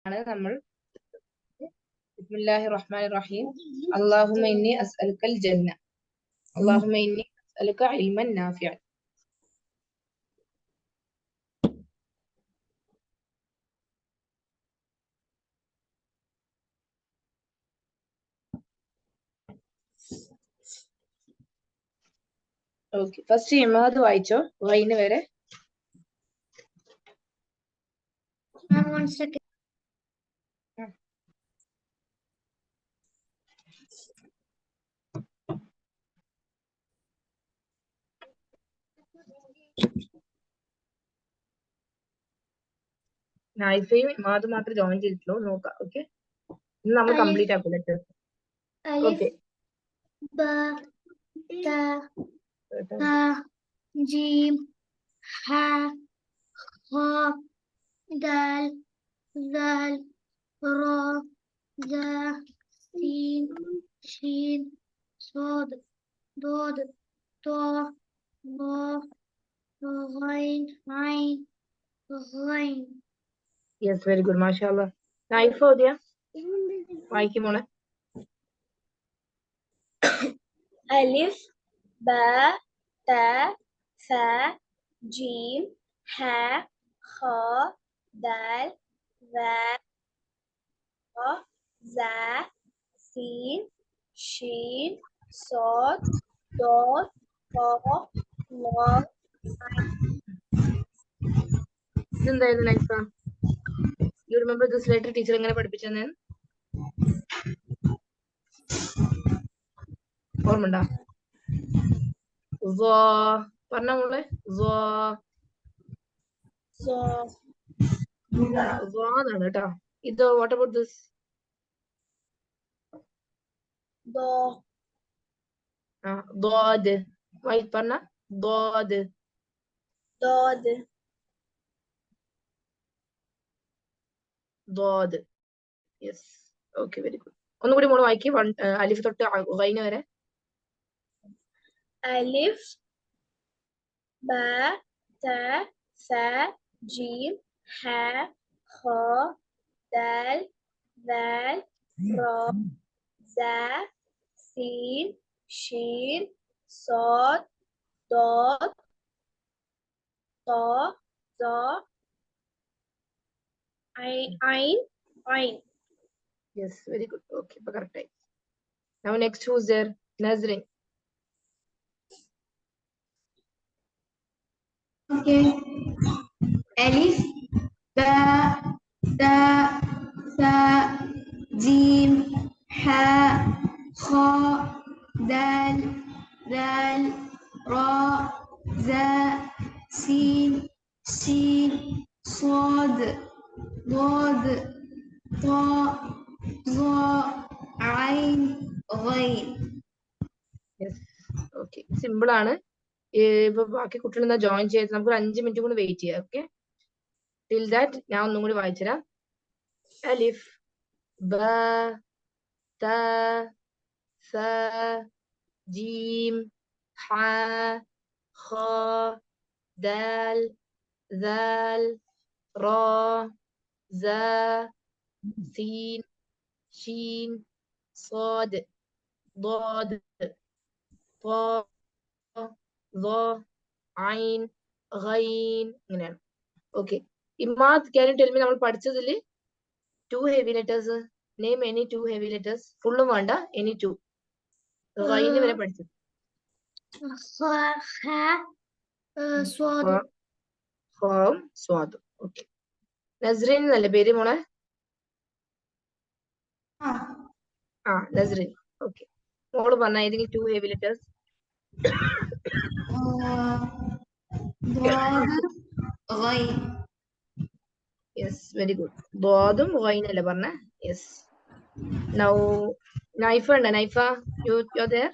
നമ്മൾ ബിസ്മില്ലാഹിർ റഹ്മാനിർ റഹീം. അല്ലാഹുമ്മ ഇന്നി അസ്അലുക്കൽ ജന്ന. അല്ലാഹുമ്മ ഇന്നി അസ്അലുക ഇൽമൻ നാഫിഅൻ. ഓക്കെ, ഫസ്റ്റ് ഇമാദ് വായിച്ചോ വൈന് വരെ. നൈഫയും ഇമാദും മാത്രമേ ജോയിൻ ചെയ്തിട്ടുള്ളൂ, നോക്കാം. ഓക്കെ, ഇന്ന് നമ്മൾ കംപ്ലീറ്റ് ആക്കും ലെറ്റർ. ഓക്കെ, ബ ത ത ജീം ഹ ഖ ദാൽ ദാൽ റ ദ സീൻ ഷീൻ صاد ضاد طاء ظاء غين عين غين. യെസ്, വെരി ഗുഡ്, മാഷാഅല്ലാ. നൈഫ ഓതിയ വായിക്കും മോളെ. അലിഫ് ബ ത സ ജീം ഹ ഖ ദാൽ ദാൽ റ സ സീൻ ഷീൻ صاد ضاد طاء ظاء. ഇതെന്തായിരുന്നു Naifa? You remember this letter teacher എങ്ങനെ പഠിപ്പിച്ചെന്ന് ഓർമ്മണ്ടോ? പറഞ്ഞ മോളെ. ാണ് കേട്ടോ. ഇത് വാട്ട് അബൌട്ട് ദിസ്? ضاد. പറഞ്ഞ ضاد. ضاد. Yes, okay, very good. ഒന്നുകൂടി മോള് വായിക്കും, അലിഫ് തൊട്ട് ഗൈന വരെ. അലിഫ് ബ ത സ ജീം ഹ ഖ ദാൽ ദാൽ റ സ സീൻ ഷീൻ صاد ضاد طاء ظاء عين عين. Yes, very good. Okay, correct. Now next, who's there? Nazrin. Okay. Alif, ba, ta, sa, jim, ha, kha, dal, dal, ra, za, sin, shin, صاد ضاد طاء ظاء عين غين. Yes, okay. Simple ആണ്. ഇപ്പൊ ബാക്കി കുട്ടികൾ എന്താ ജോയിൻ ചെയ്ത് നമുക്ക് 5 മിനിറ്റ് കൂടി വെയിറ്റ് ചെയ്യാം. ഓക്കെ, ടിൽ ദാറ്റ് ഞാൻ ഒന്നും കൂടി വായിച്ചുതരാം. അലിഫ് ബ ത സ ജീം ഹ ഖ ദാൽ ദാൽ റ സ സീൻ ഷീൻ صاد ضاد طاء ظاء عين غين. ഇങ്ങനെയാണ്. Okay, Imad, can you tell me, നമ്മൾ പഠിച്ചതിൽ 2 heavy letters. Name any 2 heavy letters. ഫുള്ളും വേണ്ട, എനി 2. ഗൈന് വരെ പഠിച്ചു. സ്വാദ്. ഓക്കെ, നസ്രീൻ എന്നല്ലേ പേര് മോളെ? നസ്രീൻ. ഓക്കെ, മോള് പറഞ്ഞ ഏതെങ്കിലും 2 heavy letters. Yes, very good. ദ്വാദും ഗൈനല്ലേ പറഞ്ഞ? യെസ്. നൗ നൈഫ ഉണ്ട്. Naifa, U there?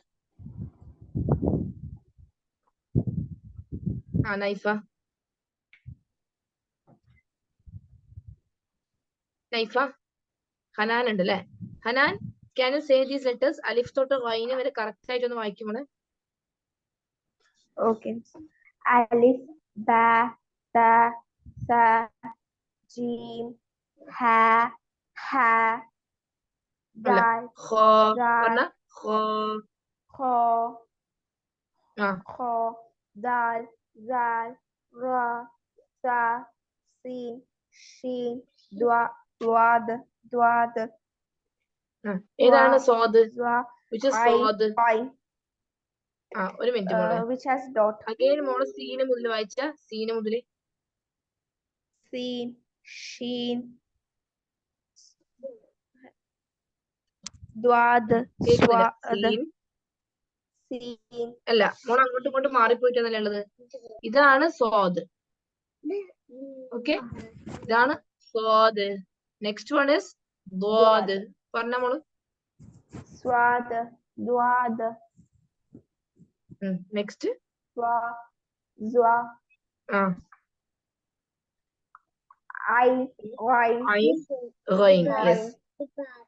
നൈഫ. നൈഫ. ഹനാൻ ഉണ്ട് അല്ലേ? Hanan, can you say these letters? അലിഫ് തൊട്ട് ഗൈന് വരെ കറക്റ്റ് ആയിട്ട് ഒന്ന് വായിക്കുമോളെ. ഓക്കെ. അലിഫ് ബ ത സ ജീം ഹ ha, അല്ല dal, ഖോ dal, പറഞ്ഞ ഖോ kho, ആ kho, dal, zal, ra, sa, sin, shin, dwad, dwad, ഏതാണ് സ്വാദ് zwa, which is ain, സ്വാദ് ain, ആ ഒരു മിനിറ്റ് മോളെ which has dot, അഗൈൻ മോള് സീന് മുതൽ വായിച്ച സീന് മുതൽ sin, shin, dwad, കേൾക്കുന്നില്ല swad, സീൻ sin, അല്ല മോൾ അങ്ങോട്ടും ഇങ്ങോട്ടും മാറിപ്പോയിട്ടൊന്നല്ല ഉള്ളത് ഇതാണ് സ്വാദ് ഓക്കെ ഇതാണ് സ്വാദ് നെക്സ്റ്റ് വൺ ഇസ് ദ്വാദ് പറഞ്ഞ മോള് swad, dwad, next zwa, zwa, ആ ain, ain, ഐൻ ഗൈൻ ain.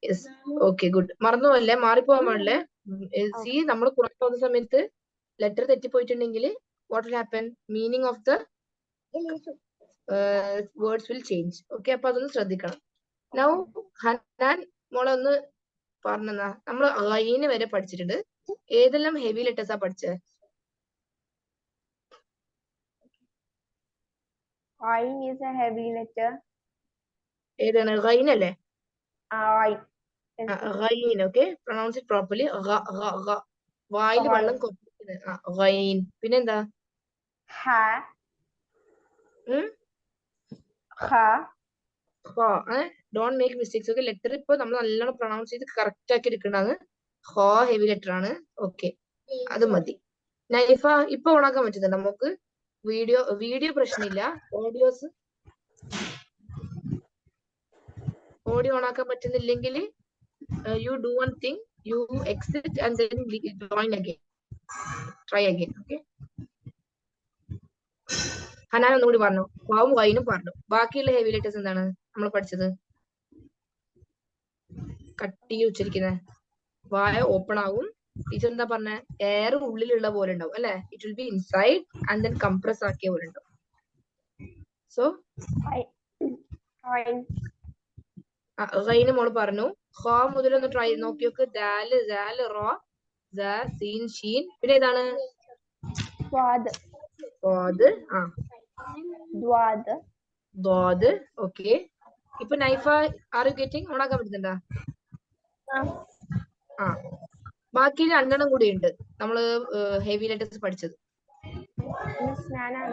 യെസ് ഓക്കെ ഗുഡ് മറന്നുപോലേ മാറിപ്പോവാൻ പാടില്ലേ സി നമ്മൾ പുറത്തു പോകുന്ന സമയത്ത് ലെറ്റർ തെറ്റിപ്പോയിട്ടുണ്ടെങ്കിൽ what will happen meaning of the words will change okay അപ്പൊ അതൊന്ന് ശ്രദ്ധിക്കണം നൗ ഹനാൻ മോളെ ഒന്ന് പറഞ്ഞാ നമ്മൾ ഐന് വരെ പഠിച്ചിട്ടുണ്ട് ഏതെല്ലാം ഹെവി ലെറ്റേഴ്സാ പഠിച്ചത് Ain is a heavy letter. ഏതാണ് ഗൈൻ അല്ലേ Ain. Gain okay pronounce it properly വായിൽ വെള്ളം കൊപ്പിക്കുന്നത് ഗൈൻ പിന്നെന്താ Ha. ഉം Ha. Don't make mistakes okay letter ഇപ്പൊ നമ്മൾ നല്ലോണം പ്രൊണൗൺസ് ചെയ്ത് കറക്റ്റ് ആക്കി എടുക്കേണ്ടതാണ് ഹോ ഹെവി ലെറ്റർ ആണ് ഓക്കെ അത് മതി നൈഫ ഇപ്പൊ ഓണാക്കാൻ പറ്റുന്നുണ്ട് നമുക്ക് വീഡിയോ പ്രശ്നമില്ല ഓഡിയോ ഓണാക്കാൻ പറ്റുന്നില്ലെങ്കിൽ you do one thing you exit and then join again try again okay Hanan ഒന്നുകൂടി പറഞ്ഞു വാവും വൈനും പറഞ്ഞു ബാക്കിയുള്ള ഹെവി ലെറ്റേഴ്സ് എന്താണ് നമ്മൾ പഠിച്ചത് കട്ടി ഉച്ചരിക്കുന്നത് വായ ഓപ്പൺ ആവും ടീച്ചർ എന്താ പറഞ്ഞ എയർ ഉള്ളിലുള്ള പോലെ ഉണ്ടാവും അല്ലെ it will be inside and then compress ആക്കിയ പോലെ ഉണ്ടാവും സോ റൈന് മോള് പറഞ്ഞു ഹോ മുതലൊന്ന് ട്രൈ നോക്കി നോക്ക് ദാല് ദാല് റോ സീൻ ഷീൻ പിന്നെ ഏതാണ് Swad. സ്വാദ് Dwad. ദ്വാദ് ഓക്കെ ഇപ്പൊ നൈഫ ആർ യു ഗെറ്റിംഗ് ഓണാക്കാൻ പറ്റുന്നുണ്ടാ ആ ബാക്കി രണ്ടെണ്ണം കൂടി ഉണ്ട് നമ്മള് ഹെവി ലെറ്റേഴ്സ് പഠിച്ചത് Miss Nana.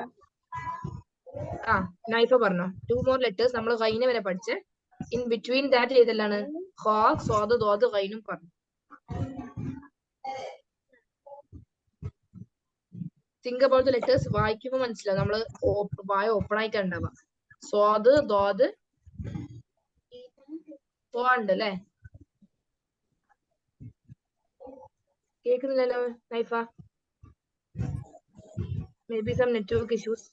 ആ നൈഫ പറഞ്ഞോ 2 more ലെറ്റേഴ്സ് നമ്മൾ ഗൈന വരെ പഠിച്ച് ഇൻ ബിറ്റ്വീൻ ദാറ്റ് ഏതെല്ലാണ് ഹോ സ്വാദ് ദ്വാദ് ഗൈനും പറഞ്ഞു തിങ്ക് അബൌട്ട് ദ ലെറ്റേഴ്സ് വായിക്കുമ്പോൾ മനസ്സിലാവും നമ്മള് വായ ഓപ്പൺ ആയിട്ടാണ് ഉണ്ടാവുക സ്വാദ് ദ്വാദ് ഉണ്ട് അല്ലേ കേൾക്കുന്നില്ലല്ലോ Naifa may be some network issues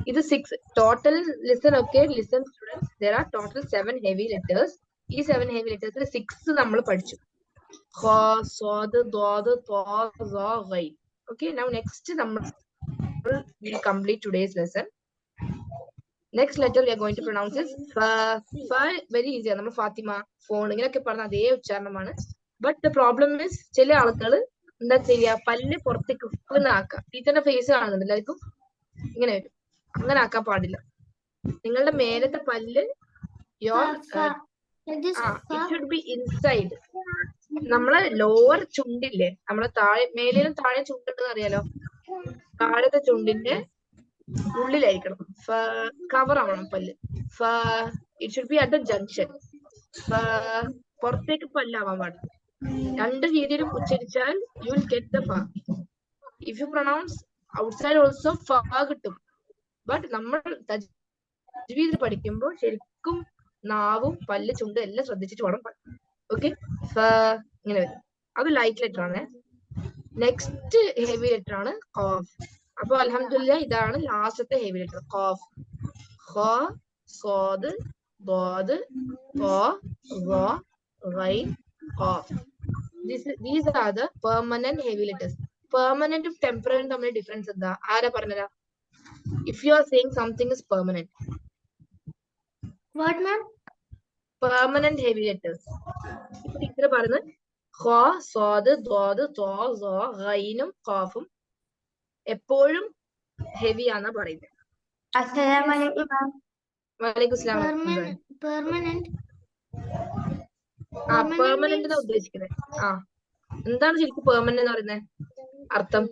ഇത് 6 total listen okay listen students there are total 7 heavy letters ഈ 7 heavy letters 6 നമ്മൾ പഠിച്ചു ഖ സ്വാദ് ദ്വാദ് ത്വാ സ ഗൈൻ okay now next നമ്മൾ will complete today's lesson next letter we are going to pronounce is fa very easy ആണ് നമ്മൾ ഫാത്തിമ ഫോൺ ഇങ്ങനെയൊക്കെ പറഞ്ഞ അതേ ഉച്ചാരണമാണ് but the problem is ചില ആളുകൾ എന്താ ചെയ്യാ പല്ല് പുറത്തേക്ക് ആക്കാം ടീച്ചറിന്റെ ഫേസ് കാണുന്നുണ്ട് എല്ലാവർക്കും ഇങ്ങനെ വരും അങ്ങനെ ആക്കാൻ പാടില്ല നിങ്ങളുടെ മേലത്തെ പല്ല് it should be inside നമ്മളെ ലോവർ ചുണ്ടില്ലേ നമ്മളെ താഴെ മേലും താഴെ ചുണ്ടുണ്ടെന്ന് അറിയാലോ താഴത്തെ ചുണ്ടിന്റെ ഉള്ളിലായിരിക്കണം കവർ ആവണം പല്ല് it should be at the junction പുറത്തേക്ക് പല്ലാവാൻ പാടില്ല രണ്ട് രീതിയിലും ഉച്ചരിച്ചാൽ യു വിൽ ഗെറ്റ് ദ ഫ if you pronounce outside also ഫ കിട്ടും ബട്ട് നമ്മൾ തജ്വീദ് പഠിക്കുമ്പോൾ ശരിക്കും നാവും പല്ല് ചുണ്ട് എല്ലാം ശ്രദ്ധിച്ചിട്ട് വേണം ഓക്കെ ഇങ്ങനെ വരും അത് ലൈറ്റ് ലെറ്റർ ആണ് നെക്സ്റ്റ് ഹെവി ലെറ്റർ ആണ് ഖാഫ് അപ്പൊ അൽഹംദുലില്ലാ ഇതാണ് ലാസ്റ്റത്തെ ഹെവി ലെറ്റർ ഖാഫ് ഖ സ്വാദ് ദ്വാദ് ത്വാ ള gain ഖാഫ് these are the permanent heavy letters permanent ഉം temporary തമ്മിൽ ഡിഫറൻസ് എന്താ ആരാ പറഞ്ഞതാ If you are saying something is permanent. What, ma'am? Permanent heavy letters. ഇപ്പൊ ടീച്ചർ പറയുന്നത് ഖ, സ്വാദ്, ദ്വാദ്, ത്വാ, സ, ഗൈനും ഖാഫും എപ്പോഴും ഹെവി ആണെന്നാ പറയുന്നത്. Assalamualaikum, ma'am. വലൈക്കും സ്ലാം. Permanent. ആ പെർമനന്റ് എന്നാ ഉദ്ദേശിക്കുന്നത്. ആ എന്താണ് ശരിക്കും പെർമനന്റ് എന്ന് പറയുന്നത്? അർത്ഥം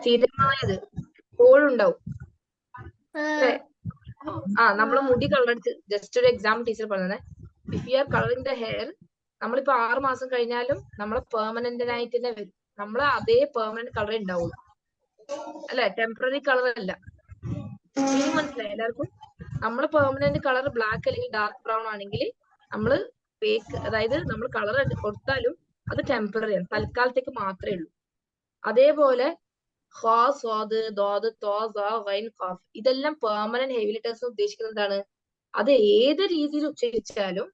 സ്ഥിരമായത്, എപ്പോഴും ഉണ്ടാവും. നമ്മള് മുടി കളർ അടിച്ച് ജസ്റ്റ് ഒരു എക്സാമ്പിൾ ടീച്ചർ പറഞ്ഞത്, if you are colouring the hair, നമ്മളിപ്പോ 6 മാസം കഴിഞ്ഞാലും നമ്മളെ പെർമനന്റ് ആയിട്ട് തന്നെ വരും. നമ്മളെ അതേ പെർമനന്റ് കളറേ ഉണ്ടാവുള്ളൂ, അല്ലെ? ടെമ്പററി കളർ അല്ല. മനസ്സിലായി എല്ലാവർക്കും? നമ്മളെ പെർമനന്റ് കളർ ബ്ലാക്ക് അല്ലെങ്കിൽ ഡാർക്ക് ബ്രൗൺ ആണെങ്കിൽ നമ്മള് ഫേക്ക്, അതായത് നമ്മൾ കളർ കൊടുത്താലും അത് ടെമ്പററി ആണ്, തൽക്കാലത്തേക്ക് മാത്രമേ ഉള്ളൂ. അതേപോലെ ഖ, സ്വാദ്, ദ്വാദ്, ത്വാ, സ, ഗൈൻ, ഖാഫ് ഇതെല്ലാം പെർമനന്റ് ഹെവി ലെറ്റേഴ്സ് ഉദ്ദേശിക്കുന്നത് എന്താണ്? അത് ഏത് രീതിയിൽ ഉച്ചരിച്ചാലും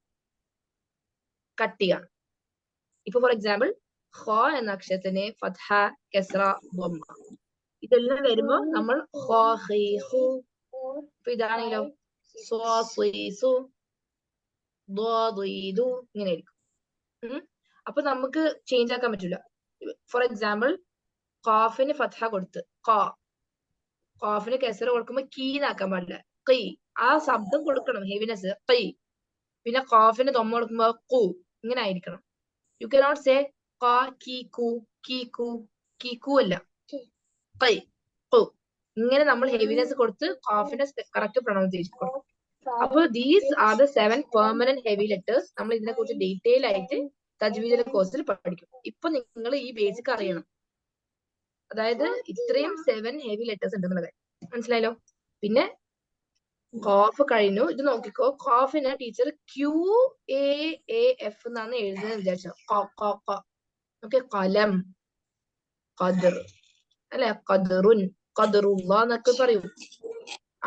കട്ടിയാണ്. ഇപ്പൊ ഫോർ എക്സാമ്പിൾ ഖ എന്ന അക്ഷരത്തിന് ഫത്ഹ, കസ്റ, ദമ്മ ഇതെല്ലാം വരുമ്പോ നമ്മൾ ഖ, ഖി, ഖു. ഇപ്പൊ ഇതാണെങ്കിലോ സ്വാ, സ്വീ, സു, ദ്വാ, ദ്വീ, ദു ഇങ്ങനെ ആയിരിക്കും. അപ്പൊ നമുക്ക് ചേഞ്ച് ആക്കാൻ പറ്റില്ല. ഫോർ എക്സാമ്പിൾ ഖാഫിന് ഫത്ഹ കൊടുത്ത് ഖാഫിന് കെസറ കൊടുക്കുമ്പോ കീന്നാക്കാൻ പാടില്ല, കൈ. ആ ശബ്ദം കൊടുക്കണം, ഹെവിനെസ്, കൈ. പിന്നെ ഖാഫിന് ദമ്മ കൊടുക്കുമ്പോ കു, ഇങ്ങനെ ആയിരിക്കണം. യു കനോട്ട് സേ ഖ, കീ, കു, കീ, കു, കീ, കു അല്ല, കൈ, കു. ഇങ്ങനെ നമ്മൾ ഹെവിനെസ് കൊടുത്ത് ഖാഫിനെ കറക്റ്റ് പ്രൊണൗൺസിയേഷൻ കൊടുക്കും. അപ്പൊ these are the 7 permanent heavy letters. നമ്മൾ ഇതിനെ കുറിച്ച് ഡീറ്റെയിൽ ആയിട്ട് തജ്വീദിന്റെ കോഴ്സിൽ പഠിക്കും. ഇപ്പൊ നിങ്ങൾ ഈ ബേസിക് അറിയണം, അതായത് ഇത്രയും 7 ഹെവി ലെറ്റേഴ്സ് ഉണ്ടെന്നുള്ളത് മനസ്സിലായല്ലോ. പിന്നെ ഖാഫ് കഴിഞ്ഞു. ഇത് നോക്കിക്കോ, ഖാഫിനെ ടീച്ചർ QAAF എന്നാണ് എഴുതുന്നത് വിചാരിച്ചോ. ഓക്കെ, കലം, ഖദർ അല്ലെ, ഖദറുൻ, ഖദറുള്ള എന്നൊക്കെ പറയൂ.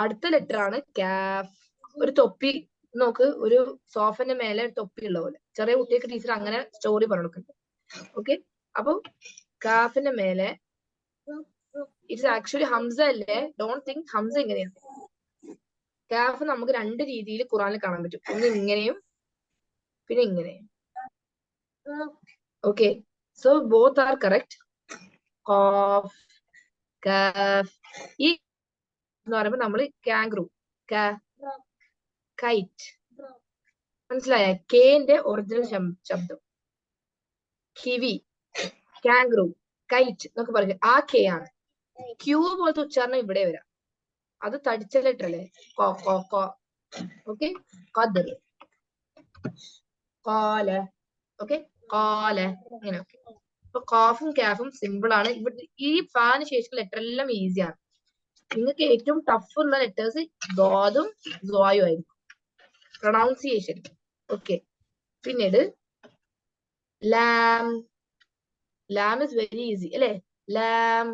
അടുത്ത ലെറ്റർ ആണ് കാഫ്. ഒരു തൊപ്പി നോക്ക്, ഒരു സോഫന്റെ മേലെ തൊപ്പി ഉള്ള പോലെ. ചെറിയ കുട്ടിയൊക്കെ ടീച്ചർ അങ്ങനെ സ്റ്റോറി പറഞ്ഞു. ഓക്കെ, അപ്പൊ കാഫിന്റെ മേലെ ഇറ്റ്സ് ആക്ച്വലി ഹംസ അല്ലേ? ഡോണ്ട് തിങ്ക് ഹംസ ഇങ്ങനെയാണ്. കാഫ് നമുക്ക് 2 രീതിയിൽ ഖുറാനിൽ കാണാൻ പറ്റും. ഒന്ന് ഇങ്ങനെയും പിന്നെ ഇങ്ങനെയും. Okay, so both are correct. ഖാഫ്, കാഫ്. ഈ എന്ന് പറയുമ്പോ നമ്മള് കാംഗ്രൂ, കൈറ്റ്, മനസ്സിലായ? കേന്റെ ഒറിജിനൽ ശബ്ദം കിവി, കാംഗ്രൂ, കൈറ്റ് എന്നൊക്കെ പറയും. ആ കെ ആണ്. ക്യൂ പോലത്തെ ഉച്ചാരണം ഇവിടെ വരാം. അത് തടിച്ച ലെറ്റർ അല്ലേ? ഓക്കെ, ഖദർ, ഖാല, ഓക്കെ, ഖാല, ഇങ്ങനെ. അപ്പൊ ഖാഫും കാഫും സിമ്പിൾ ആണ്. ഇവിടെ ഈ ഫാന് ശേഷം ലെറ്റർ എല്ലാം ഈസിയാണ്. നിങ്ങൾക്ക് ഏറ്റവും ടഫ് ഉള്ള ലെറ്റേഴ്സ് ദ്വാദും ദ്വായും ആയിരിക്കും, പ്രൊണൗൺസിയേഷൻ. ഓക്കെ, പിന്നീട് ലാം. ലാം ഇസ് വെരി ഈസി അല്ലെ? ലാം,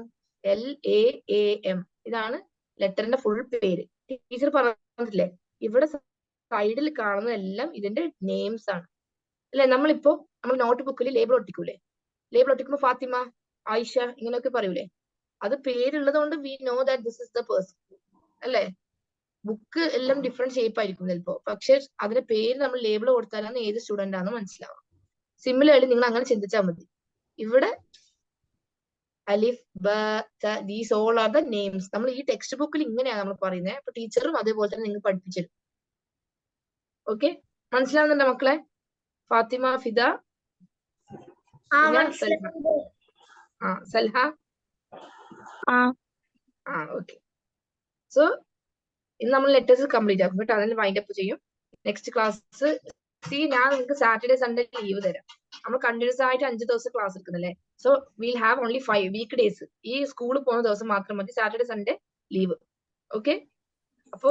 LAAM. ഇതാണ് ലെറ്ററിന്റെ ഫുൾ പേര്. ടീച്ചർ പറഞ്ഞിട്ടില്ലേ, ഇവിടെ സൈഡിൽ കാണുന്നതെല്ലാം ഇതിന്റെ നെയിംസ് ആണ് അല്ലെ? നമ്മളിപ്പോ നമ്മൾ നോട്ട് ബുക്കിൽ ലേബിൾ ഒട്ടിക്കൂലേ? ലേബിൾ ഒട്ടിക്കുമ്പോ ഫാത്തിമ, ആയിഷ ഇങ്ങനെയൊക്കെ പറയൂലേ? അത് പേരുള്ളത് കൊണ്ട് we know that this is the person അല്ലെ? ബുക്ക് എല്ലാം ഡിഫറെന്റ് ഷേപ്പ് ആയിരിക്കും ചിലപ്പോ, പക്ഷെ അതിന്റെ പേര് നമ്മൾ ലേബിൾ കൊടുത്താലാണ് ഏത് സ്റ്റുഡന്റ് ആണെന്ന് മനസ്സിലാവുക. സിമിലർലി നിങ്ങൾ അങ്ങനെ ചിന്തിച്ചാൽ മതി. ഇവിടെ അലിഫ്, ബ, ത, these all are the names. നമ്മൾ ഈ ടെക്സ്റ്റ് ബുക്കിൽ ഇങ്ങനെയാണ് നമ്മൾ പറയുന്നത്. അപ്പൊ ടീച്ചറും അതേപോലെ തന്നെ നിങ്ങൾ പഠിപ്പിച്ചിരും. ഓക്കെ, മനസ്സിലാവുന്നുണ്ടോ മക്കളെ? ഫാത്തിമ, ഫിദ, സൽഹ. ഓക്കെ, സോ ഇന്ന് നമ്മൾ ലെറ്റേഴ്സ് കംപ്ലീറ്റ് ആക്കും കേട്ടോ. അതിന് വൈൻഡ് അപ്പ് ചെയ്യും. നെക്സ്റ്റ് ക്ലാസ് ഞാൻ നിങ്ങൾക്ക് സാറ്റർഡേ സൺഡേ ലീവ് തരാം. നമ്മൾ കണ്ടിന്യൂസ് ആയിട്ട് 5 ദിവസം ക്ലാസ് എടുക്കുന്നല്ലേ. So will have only 5 week days. ഈ സ്കൂളിൽ പോകുന്ന ദിവസം മാത്രം മതി, സാറ്റർഡേ സൺഡേ ലീവ്. ഓക്കെ, അപ്പോ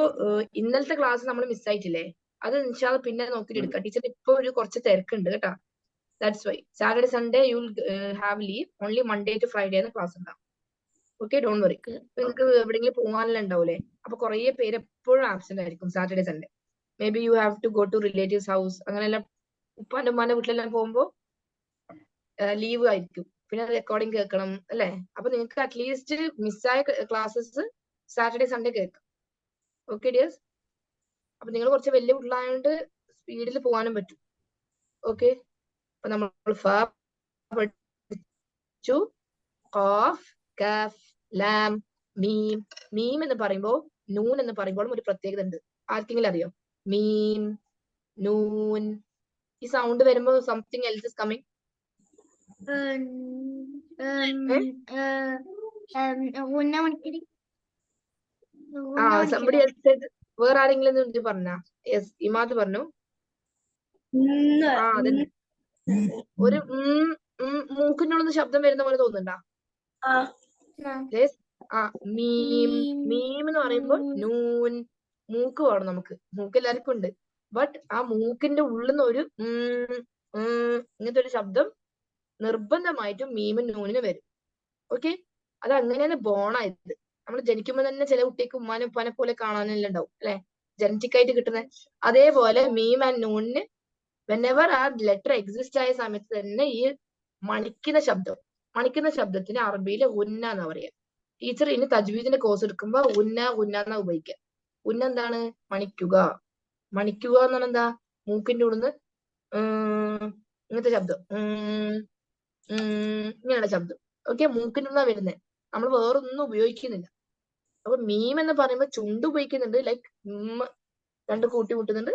ഇന്നലത്തെ ക്ലാസ് നമ്മൾ മിസ്സായിട്ടില്ലേ, അത് ഇൻഷാല്ല പിന്നെ നോക്കിയിട്ട് എടുക്കാം. ടീച്ചർ ഇപ്പൊ ഒരു കുറച്ച് തിരക്കുണ്ട് കേട്ടോ. That's why Saturday Sunday you will have leave. Only Monday to Friday ആണ് ക്ലാസ് ഉണ്ടാവും. Okay, don't worry. നിങ്ങൾക്ക് എവിടെയെങ്കിലും പോകാനെല്ലാം ഉണ്ടാവൂലേ? അപ്പൊ കുറെ പേര് എപ്പോഴും ആബ്സെന്റ് ആയിരിക്കും Saturday Sunday. Maybe you have to go to relatives house, അങ്ങനെയെല്ലാം ഉപ്പാന്റെ ഉമ്മാന്റെ വീട്ടിലെല്ലാം പോകുമ്പോ ലീവ് ആയിരിക്കും. പിന്നെ റെക്കോർഡിംഗ് കേൾക്കണം അല്ലെ? അപ്പൊ നിങ്ങൾക്ക് അറ്റ്ലീസ്റ്റ് മിസ്സായ ക്ലാസ്സസ് സാറ്റർഡേ സൺഡേ കേൾക്കാം. Okay dears? അപ്പൊ നിങ്ങൾ കുറച്ച് വലിയ കുട്ടികളായതുകൊണ്ട് സ്പീഡിൽ പോകാനും പറ്റും. ഓക്കെ, അപ്പൊ നമ്മൾ ഫ പഠിച്ചു, ഖാഫ്, കാഫ്, ലാം, മീം. മീം എന്ന് പറയുമ്പോൾ നൂൻ എന്ന് പറയുമ്പോഴും ഒരു പ്രത്യേകത ഉണ്ട്. ആർക്കെങ്കിലും അറിയോ? മീം, നൂൻ. ഈ സൗണ്ട് വരുമ്പോൾ something else is coming. somebody else said. വേറെ ആരെങ്കിലും പറഞ്ഞാ? യെസ്, ഇമാദ് പറഞ്ഞു. അതന്നെ. ഒരു മൂക്കിനുള്ളിൽ ശബ്ദം വരുന്ന പോലെ തോന്നുന്നുണ്ടാ? മീം. മീം എന്ന് പറയുമ്പോൾ നൂൻ, മൂക്ക് വേണം നമുക്ക്. മൂക്ക് എല്ലാവർക്കും ഉണ്ട്. ബട്ട് ആ മൂക്കിന്റെ ഉള്ളിൽ നിന്ന് ഒരു ഇങ്ങനത്തെ ഒരു ശബ്ദം നിർബന്ധമായിട്ടും മീമും നൂനിനും വരും. ഓക്കെ, അത് അങ്ങനെയാണ് ബോണായത്. നമ്മൾ ജനിക്കുമ്പോൾ തന്നെ ചില കുട്ടിക്ക് ഉമ്മാനും ഉപ്പാനെ പോലെ കാണാനെല്ലാം ഉണ്ടാവും അല്ലെ, ജനറ്റിക് ആയിട്ട് കിട്ടുന്നത്. അതേപോലെ മീം ആൻഡ് നൂനിന് വെനെവർ ആ ലെറ്റർ എക്സിസ്റ്റ് ആയ സമയത്ത് തന്നെ ഈ മണിക്കുന്ന ശബ്ദത്തിന് അറബിയിലെ ഉന്ന എന്നാ പറയാ. ടീച്ചർ ഇനി തജ്വീദിന്റെ കോഴ്സ് എടുക്കുമ്പോ ഉന്ന എന്നാ ഉപയോഗിക്കുക. ഉന്ന എന്താണ്? മണിക്കുക. മണിക്കുക എന്ന് പറഞ്ഞാൽ എന്താ? മൂക്കിന്റെ ഉള്ളിന്ന് ഇങ്ങനത്തെ ശബ്ദം, ഇങ്ങനെയുള്ള ശബ്ദം. ഓക്കെ, മൂക്കിന്റെ ഉള്ളിന്നാ വരുന്നത്. നമ്മൾ വേറൊന്നും ഉപയോഗിക്കുന്നില്ല. അപ്പൊ മീം എന്ന് പറയുമ്പോൾ ചുണ്ട് ഉപയോഗിക്കുന്നുണ്ട്, ലൈക്ക് രണ്ട് കൂട്ടിമുട്ടുന്നുണ്ട്,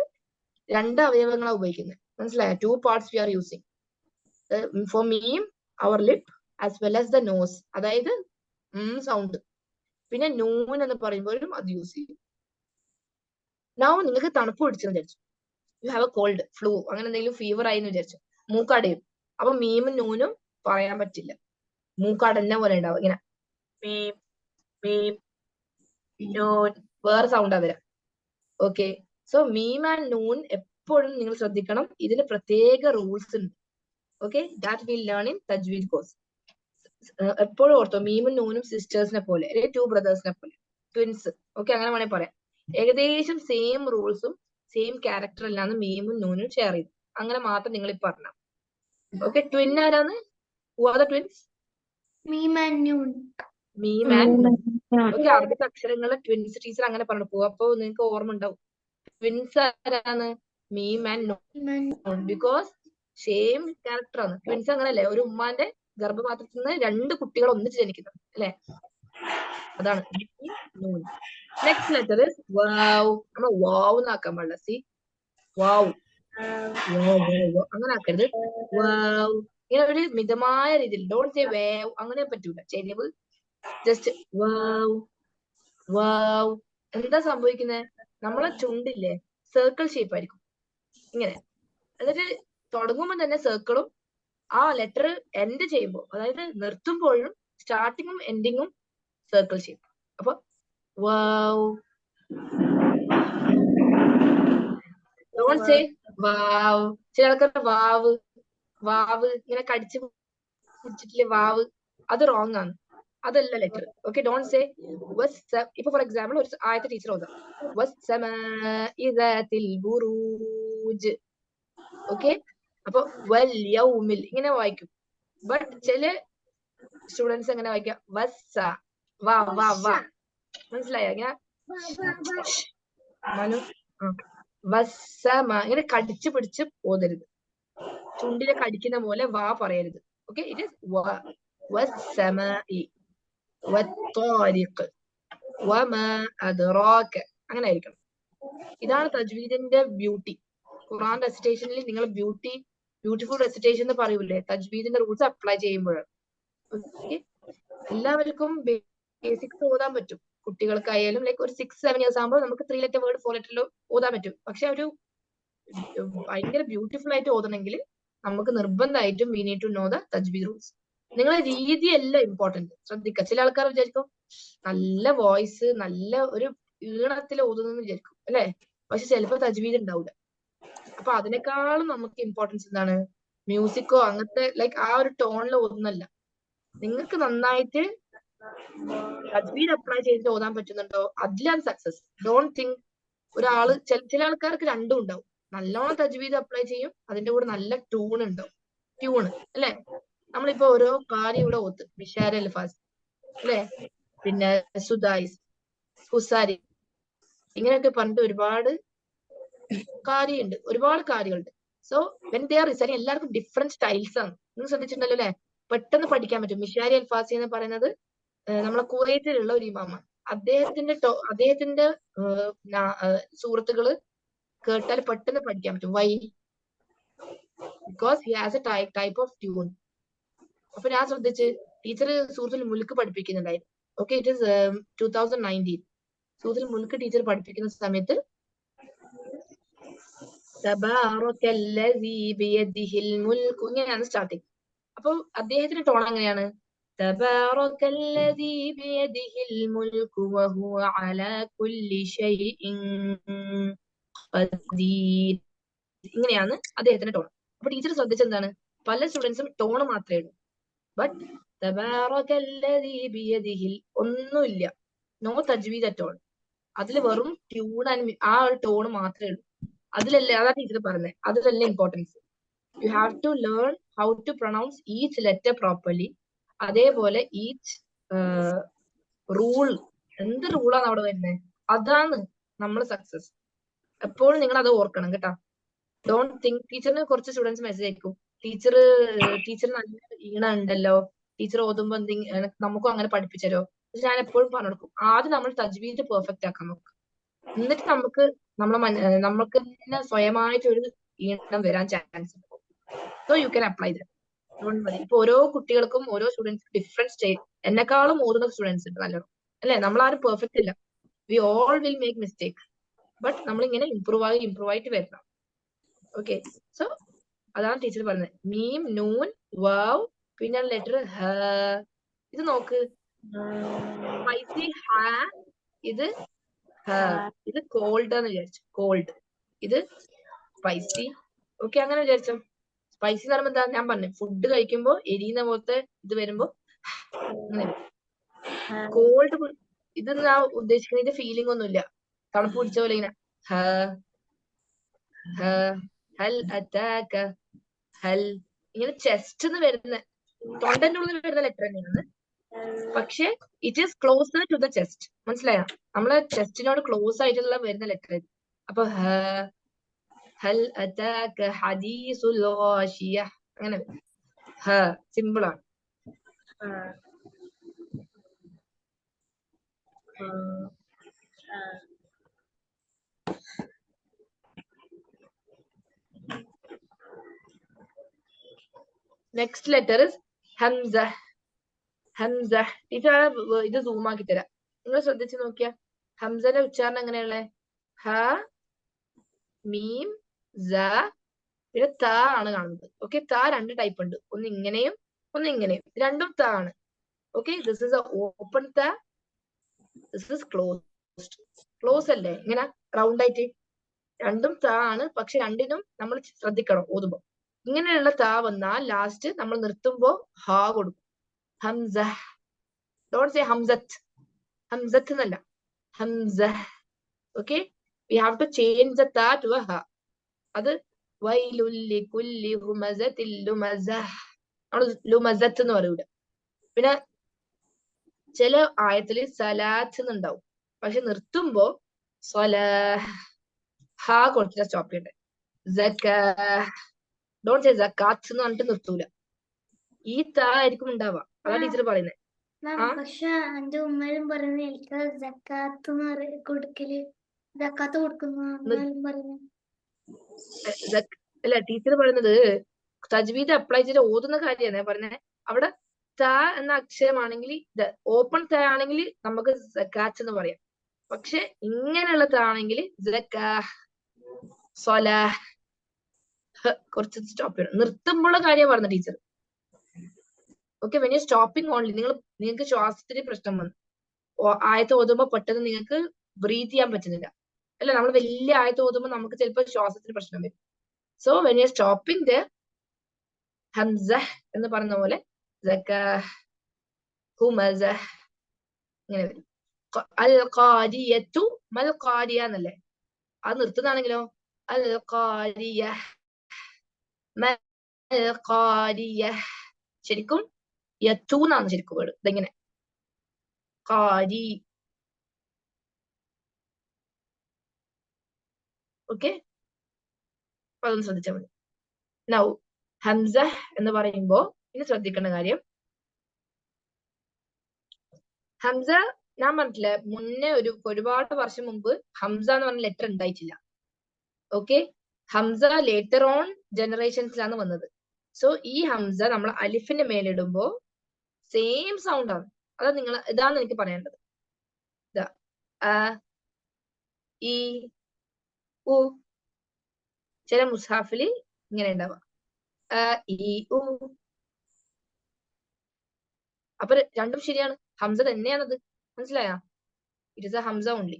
രണ്ട് അവയവങ്ങളാണ് ഉപയോഗിക്കുന്നത്. മനസ്സിലായോ? 2 parts we are using. For meme, our lip as well as the nose. അതായത് സൗണ്ട്. പിന്നെ നൂൻ എന്ന് പറയുമ്പോഴും അത് യൂസ് ചെയ്യും. നൗ നിങ്ങൾക്ക് തണുപ്പ് പിടിച്ചെന്ന് വിചാരിച്ചു, you have a cold, flu, അങ്ങനെ എന്തെങ്കിലും ഫീവർ ആയി എന്ന് വിചാരിച്ചു, മൂക്കടയും. അപ്പൊ മീമും നൂനും പറയാൻ പറ്റില്ല. മൂക്കടഞ്ഞ പോലെ ഉണ്ടാവും ഇങ്ങനെ. മീം മീം നൂൻ, വേറെ സൗണ്ടാ വരാം. ഓക്കെ, സോ മീം ആൻഡ് നൂൻ എപ്പോഴും നിങ്ങൾ ശ്രദ്ധിക്കണം. ഇതിന് പ്രത്യേക റൂൾസ് ഉണ്ട്. Okay, that will learn in തജ്വീദ് കോഴ്സ്. എപ്പോഴും ഓർത്തോ, മീമും നൂനും സിസ്റ്റേഴ്സിനെ പോലെ, 2 ബ്രദേഴ്സിനെ പോലെ, ട്വിൻസ്. ഓക്കെ, അങ്ങനെ വേണേൽ പറയാം. ഏകദേശം സെയിം റൂൾസും സെയിം ക്യാരക്ടർ അല്ലാന്ന് മീമും നൂനും ഷെയർ ചെയ്തു. അങ്ങനെ മാത്രം നിങ്ങൾ ഇപ്പൊ പറഞ്ഞ. ഓക്കെ, ട്വിൻ ആരാന്ന്? ട്വിൻസ്? മീം ആൻഡ് നൂൻ. മീം ആൻഡ് നൂൻ. ഓക്കെ, അറബിക് അക്ഷരങ്ങളെ ട്വിൻസ് ടീച്ചർ അങ്ങനെ പറഞ്ഞു പോകും. അപ്പൊ നിങ്ങൾക്ക് ഓർമ്മ ഉണ്ടാവും. ട്വിൻസ് ആരാണ്? മീം ആൻഡ് നൂൻ. ബിക്കോസ് സെയിം ക്യാരക്ടർ ആണ്. ട്വിൻസ് അങ്ങനല്ലേ, ഒരു ഉമ്മാന്റെ ഗർഭപാത്രത്തിൽ നിന്ന് 2 കുട്ടികൾ ഒന്നിച്ച് ജനിക്കുന്നത് അല്ലെ? അതാണ് നൂൻ. നെക്സ്റ്റ് ലെറ്റർ ഇസ് വാവ്. നമ്മൾ വാവ് എന്നാക്കാൻ പാടില്ല. സി, വാവ്, അങ്ങനെ ആക്കരുത്. വാവ്, ഇങ്ങനെ ഒരു മിതമായ രീതിയിൽ. ഡോണ്ട് സേ വേവ്, അങ്ങനെ പറ്റൂല. ചെരിവ്, ജസ്റ്റ് വാവ് വാവ്. എന്താ സംഭവിക്കുന്നത്? നമ്മളെ ചുണ്ടില്ലേ, സർക്കിൾ ഷേപ്പ് ആയിരിക്കും ഇങ്ങനെ. എന്നിട്ട് തുടങ്ങുമ്പോൾ തന്നെ സർക്കിളും ആ ലെറ്റർ എൻഡ് ചെയ്യുമ്പോൾ, അതായത് നിർത്തുമ്പോഴും സ്റ്റാർട്ടിങ്ങും എൻഡിങ്ങും സർക്കിൾ ഷേപ്പ്. അപ്പൊ വാവ്. ഡോണ്ട് സേ വാവ്. ചില ആൾക്കാരുടെ വാവ് വാവ് ഇങ്ങനെ കടിച്ചു പിടിച്ചിട്ടില്ലേ വാവ്, അത് റോങ് ആണ്. അതല്ല ലെറ്റർ. ഓക്കെ, ഡോണ്ട് സേ ഇപ്പൊ ഫോർ എക്സാമ്പിൾ ഒരു ആയത്തെ ടീച്ചർ ഓതാം, ബുറൂജ്. ഓക്കെ, അപ്പൊ വൽ യൗമിൽ ഇങ്ങനെ വായിക്കും. ബട്ട് ചില സ്റ്റുഡൻസ് എങ്ങനെ വായിക്കാം? വസ്സ, വാ വാ വാ. മനസ്സിലായോ? ഇങ്ങനെ മനു വസ്സമ, ഇങ്ങനെ കടിച്ചു പിടിച്ച് ഓതരുത്. ചുണ്ടിനെ കടിക്കുന്ന പോലെ വാ പറയരുത്. ഓക്കെ, ഇറ്റ് ഈസ് വസ്സമായി വത്താരിഖ് വമാ അദ്റാക, അങ്ങനെ ആയിരിക്കണം. ഇതാണ് തജ്വീദിന്റെ ബ്യൂട്ടി. ഖുർആൻ റെസിറ്റേഷനിൽ നിങ്ങൾ ബ്യൂട്ടിഫുൾ റെസിറ്റേഷൻ എന്ന് പറയൂലേ, തജ്വീദിന്റെ റൂൾസ് അപ്ലൈ ചെയ്യുമ്പോഴാണ്. എല്ലാവർക്കും ബേസിക്സ് ഓതാൻ പറ്റും. കുട്ടികൾക്കായാലും ലൈക്ക് ഒരു 6-7 ഇയേഴ്സ് ആകുമ്പോൾ നമുക്ക് 3 ലെറ്റർ വേർഡ് 4 ലെറ്ററിലോ ഓതാൻ പറ്റും. പക്ഷെ ഒരു ഭയങ്കര ബ്യൂട്ടിഫുൾ ആയിട്ട് ഓതണമെങ്കിൽ നമുക്ക് നിർബന്ധമായിട്ടും we need to know the തജ്വീദ് റൂൾസ്. നിങ്ങളെ രീതിയല്ല ഇമ്പോർട്ടന്റ്. ശ്രദ്ധിക്കുക. ചില ആൾക്കാർ വിചാരിക്കും നല്ല വോയിസ്, നല്ല ഒരു ഈണത്തിൽ ഓതുന്നു വിചാരിക്കും അല്ലെ, പക്ഷെ ചിലപ്പോൾ തജ്വീദ് ഉണ്ടാവില്ല. അപ്പൊ അതിനേക്കാളും നമുക്ക് ഇമ്പോർട്ടൻസ് എന്താണ്? മ്യൂസിക്കോ അങ്ങനത്തെ ലൈക്ക് ആ ഒരു ടോണിൽ ഓതുന്നല്ല. നിങ്ങൾക്ക് നന്നായിട്ട് തജ്വീദ് അപ്ലൈ ചെയ്തിട്ട് ഓതാൻ പറ്റുന്നുണ്ടോ, അതിലാണ് സക്സസ്. ഡോണ്ട് തിങ്ക് ഒരാള് ചില ആൾക്കാർക്ക് രണ്ടും ഉണ്ടാവും. നല്ലോണം തജ്വീദ് അപ്ലൈ ചെയ്യും, അതിന്റെ കൂടെ നല്ല ട്യൂൺ ഉണ്ടാവും. ട്യൂണ് അല്ലെ, നമ്മളിപ്പോ ഓരോ കാര്യം ഇവിടെ ഓത്ത് മിഷാര അൽഫാസ് അല്ലെ, പിന്നെ സുദായിസ്, ഹുസാരി, ഇങ്ങനെയൊക്കെ പറഞ്ഞിട്ട് ഒരുപാട് കാര്യമുണ്ട്, ഒരുപാട് കാര്യങ്ങളുണ്ട്. So when they are resigning എല്ലാവർക്കും ഡിഫറെന്റ് സ്റ്റൈൽസ് ആണ്. നിങ്ങൾ ശ്രദ്ധിച്ചിട്ടുണ്ടല്ലോ അല്ലെ, പെട്ടെന്ന് പഠിക്കാൻ പറ്റും. മിഷാരി അൽഫാസി എന്ന് പറയുന്നത് നമ്മളെ കുവൈറ്റിലുള്ള ഒരു ഇമാമാണ്. അദ്ദേഹത്തിന്റെ സുഹൃത്തുക്കള് കേട്ടാൽ പെട്ടെന്ന് പഠിക്കാൻ പറ്റും. Why? Because he has a type of tune. അപ്പൊ ഞാൻ ശ്രദ്ധിച്ച് ടീച്ചർ സൂറത്തുൽ മുൽക്ക് പഠിപ്പിക്കുന്നുണ്ടായിരുന്നു. Okay, it is 2019. സൂറത്തുൽ മുൽക്ക് ടീച്ചർ പഠിപ്പിക്കുന്ന സമയത്ത് തബാറകല്ലദീ ബിയദിഹിൽ മുൽക്ക് ഇങ്ങനെയാണ് സ്റ്റാർട്ടിങ്. അപ്പൊ അദ്ദേഹത്തിന്റെ ടോൺ എങ്ങനെയാണ്? തബാറകല്ലദീ ബിയദിഹിൽ മുൽക്ക് വഹുവ അലാ കുല്ലി ശൈഇൻ ഖദീർ. ഇങ്ങനെയാണ് അദ്ദേഹത്തിന്റെ ടോൺ. അപ്പൊ ടീച്ചർ ശ്രദ്ധിച്ചെന്താണ്, പല സ്റ്റുഡൻസും ടോൺ മാത്രമേ ഉള്ളൂ. ബട്ട് തബാറകല്ലദീ ബിയദിഹിൽ ഒന്നുമില്ല, നോ തജ്വീദ് അറ്റ് ഓൾ. അതിൽ വെറും ട്യൂൺ ആൻഡ് ആ ഒരു ടോൺ മാത്രമേ ഉള്ളൂ. അതിലല്ലേ, അതാ ടീച്ചർ പറഞ്ഞത്, അതിലല്ലേ importance. You have to learn how to pronounce each letter properly. അതേപോലെ ഈച്ച് റൂൾ, എന്ത് റൂളാണ് അവിടെ വരുന്നത്, അതാണ് നമ്മൾ സക്സസ്. എപ്പോഴും നിങ്ങൾ അത് ഓർക്കണം കേട്ടോ. Don't think. ടീച്ചറിന് കുറച്ച് സ്റ്റുഡൻസ് മെസ്സേജ് അയക്കും, ടീച്ചർ നല്ല ഈണ ഉണ്ടല്ലോ, ടീച്ചർ ഓതുമ്പോ എന്തെങ്കിലും നമുക്കും അങ്ങനെ പഠിപ്പിച്ചല്ലോ. പക്ഷെ ഞാൻ എപ്പോഴും പറഞ്ഞു കൊടുക്കും, ആദ്യം നമ്മൾ തജ്വീദ് പെർഫെക്റ്റ് ആക്കാൻ നോക്കും, എന്നിട്ട് നമുക്ക് തന്നെ സ്വയമായിട്ട് ഒരു ഈണം വരാൻ ചാൻസ് ഉണ്ട്. So you can apply that. Don't worry. ഇപ്പൊ ഓരോ കുട്ടികൾക്കും ഓരോ സ്റ്റുഡൻസ് ഡിഫറെന്റ് സ്റ്റേജ്. എന്നെക്കാളും ഓതുന്ന സ്റ്റുഡൻസ് ഉണ്ട് നല്ലോണം അല്ലെ. നമ്മളാരും പെർഫെക്റ്റ് ഇല്ല, we all will make mistake. But നമ്മളിങ്ങനെ ഇമ്പ്രൂവ് ആയിട്ട് വരണം. ഓക്കെ, സോ അതാണ് ടീച്ചർ പറഞ്ഞത്. മീം, നൂൻ, വാവ്, പിന്നെ ലെറ്റർ ഹ. ഇത് നോക്ക്, സ്പൈസി ഹ, ഇത് ഹ, ഇത് കോൾഡ് എന്ന് വിചാരിച്ചു, കോൾഡ്, ഇത് സ്പൈസി. ഓക്കെ, അങ്ങനെ വിചാരിച്ചോ. സ്പൈസി എന്ന് പറയുമ്പോ എന്താ, ഞാൻ പറഞ്ഞു, ഫുഡ് കഴിക്കുമ്പോ എരിയുന്ന പോലത്തെ ഇത് വരുമ്പോ അങ്ങനെ. കോൾഡ്, ഇത് ഞാൻ ഉദ്ദേശിക്കുന്നതിന്റെ ഫീലിംഗ് ഒന്നുമില്ല, തണുപ്പ് പിടിച്ച പോലെ ഇങ്ങനെ ഹ ഹ. ഹൽ അതാക, ഹൽ, ഇങ്ങനെ ചെസ്റ്റ് എന്ന് വരുന്ന, തൊണ്ടന്റെ ഉള്ളിൽ വരുന്ന ലെറ്റർ തന്നെയാണ്, പക്ഷെ it is closer to the chest. മനസ്സിലായോ? നമ്മളെ ചെസ്റ്റിനോട് ക്ലോസ് ആയിട്ടുള്ള വരുന്ന ലെറ്റർ. അപ്പൊ ഹൽ അതാക ഹദീസുൽ ഗാശിയ, അങ്ങനെ ഹ. സിമ്പിൾ ആണ്. നെക്സ്റ്റ് ലെറ്റർ ഇസ് ഹംസ. ഹംസ. ടീച്ചർ ഇത് സൂം ആക്കി തരാം, നിങ്ങൾ ശ്രദ്ധിച്ചു നോക്കിയാ ഹംസന്റെ ഉച്ചാരണം എങ്ങനെയുള്ളേ? ഹ, മീം, സ, പിന്നെ ത ആണ് കാണുന്നത്. ഓക്കെ, ത രണ്ട് ടൈപ്പ് ഉണ്ട്, ഒന്ന് ഇങ്ങനെയും ഒന്ന് ഇങ്ങനെയും, രണ്ടും ത ആണ്. ഓക്കെ, ദിസ് ഇസ് ഓപ്പൺ ത, ദിസ് ഇസ് ക്ലോസ്ഡ്. ക്ലോസ് അല്ലേ, ഇങ്ങനെ റൗണ്ട് ആയിട്ട്, രണ്ടും ത ആണ്. പക്ഷെ രണ്ടിനും നമ്മൾ ശ്രദ്ധിക്കണം ഓതുമ്പോ. ഇങ്ങനെയുള്ള ത വന്നാൽ ലാസ്റ്റ് നമ്മൾ നിർത്തുമ്പോ ഹ കൊടുക്കും. ഹംസ. ഡോണ്ട് സേ ഹംസത്ത്, ഹംസത്ത് എന്നല്ല, ഹംസ. Okay, we have to change the ത ടു എ ഹ. അത് വൈലുൽ ലികുല്ലി ഹുമസത്തിൽ ലുമസഹ്, നമ്മൾ ലുമസത്ത് എന്ന് പറയൂല. പിന്നെ ചില ആയത്തില് സലാത്ത് എന്നുണ്ടാവും, പക്ഷെ നിർത്തുമ്പോ സ്വലാഹ്, ഹ കൊടുത്തിട്ട് സ്റ്റോപ്പ് ചെയ്യട്ടെ. സക്കാഹ്, ഡോണ്ട് സേ സക്കാത്ത് എന്ന് പറഞ്ഞിട്ട് നിർത്തൂല, ഈ ത ആയിരിക്കും ഉണ്ടാവുക. അതാ ടീച്ചർ പറയുന്നത്. പക്ഷെ എന്റെ ഉമ്മയും പറയുന്നത് എനിക്ക് സക്കാത്ത് കൊടുക്കല്, സക്കാത്ത് കൊടുക്കുന്നു പറയുന്നത്. അല്ല, ടീച്ചർ പറയുന്നത് തജ്വീദ് അപ്ലൈ ചെയ്ത് ഓതുന്ന കാര്യമാണ് പറഞ്ഞത്. അവിടെ ത എന്ന അക്ഷരമാണെങ്കിൽ, ഓപ്പൺ ത ആണെങ്കിൽ നമുക്ക് സക്കാത്ത് എന്ന് പറയാം. പക്ഷെ ഇങ്ങനെയുള്ള ത ആണെങ്കിൽ സക്കാഹ്, സ്വലാഹ്, കുറച്ച് സ്റ്റോപ്പ് ചെയ്യണം. നിർത്തുമ്പോഴുള്ള കാര്യം പറഞ്ഞ teacher. Okay, when you stopping only, നിങ്ങൾക്ക് ശ്വാസത്തിന് പ്രശ്നം വന്നു, ആയത്ത് ഓതുമ്പോ പെട്ടെന്ന് നിങ്ങൾക്ക് ബ്രീത്ത് ചെയ്യാൻ പറ്റുന്നില്ല അല്ല, നമ്മൾ വലിയ ആയത്ത് ഓതുമ്പോ നമുക്ക് ചിലപ്പോൾ ശ്വാസത്തിന് പ്രശ്നം വരും. So when you stopping the ഹംസ എന്ന് പറഞ്ഞ പോലെ സക്കാഹ്, ഹുമസഹ് ഇങ്ങനെ വരും. അൽ ഖാരിയത്തു മൽ ഖാരിയ എന്നല്ലേ, അത് നിർത്തുന്നാണെങ്കിലോ അൽ ഖാരിയ മൽ ഖാരിയ. ശരിക്കും യത്തു എന്നാണ് ശരിക്കും വേർഡ്. ഇതെങ്ങനെ കാരി. ഓക്കെ, അപ്പൊ അതൊന്ന് ശ്രദ്ധിച്ചാൽ മതി. നൗ ഹംസ എന്ന് പറയുമ്പോ ഇനി ശ്രദ്ധിക്കേണ്ട കാര്യം, ഹംസ ഞാൻ പറഞ്ഞിട്ടില്ല മുന്നേ ഒരുപാട് വർഷം മുമ്പ് ഹംസ എന്ന് പറഞ്ഞ ലെറ്റർ ഉണ്ടായിട്ടില്ല. ഓക്കെ, ഹംസ ലേറ്റർ ഓൺ ജനറേഷൻസിലാണ് വന്നത്. സോ ഈ ഹംസ നമ്മൾ അലിഫിന്റെ മേലിടുമ്പോ സെയിം സൗണ്ട് ആണ്. അതാ ഇതാണ് എനിക്ക് പറയേണ്ടത്. ഇതാ അ ഇ ഉ. ചില മുസ്ഹാഫില് ഇങ്ങനെ ഉണ്ടാവാം അ ഇ ഉ. അപ്പൊ രണ്ടും ശരിയാണ്, ഹംസ തന്നെയാണത്. മനസ്സിലായ? ഇറ്റ് ഇസ് എ ഹംസ ഓൺലി.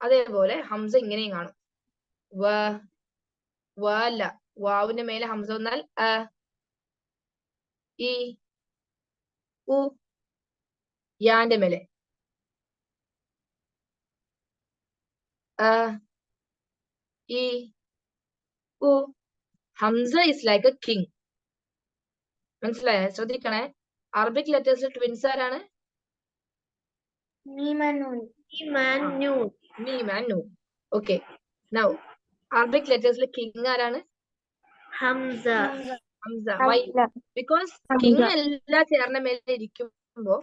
അതേപോലെ ഹംസ ഇങ്ങനെയും കാണും. വ വ അല്ല, വാവിന്റെ മേലെ ഹംസ വന്നാൽ അ ഇ ഉ. യാന്റെ മേലെ അ ഇ ഉ. ഹംസ ഇസ് ലൈക്ക് എ കിങ്. മനസ്സിലായ? ശ്രദ്ധിക്കണേ, അറബിക് ലെറ്റേഴ്സിൽ ട്വിൻസ് ആരാണ്? മീം ആൻഡ് നൂൻ. മീം ആൻഡ് നൂൻ. ഓക്കെ, നൗ അറബിക് ലെറ്റേഴ്സിൽ കിങ് ആരാണ്? ഹംസ. ഹംസ. വൈ? ബിക്കോസ് കിങ് എല്ലാ ചെയറിന്റെ മേലെ ഇരിക്കുമ്പോ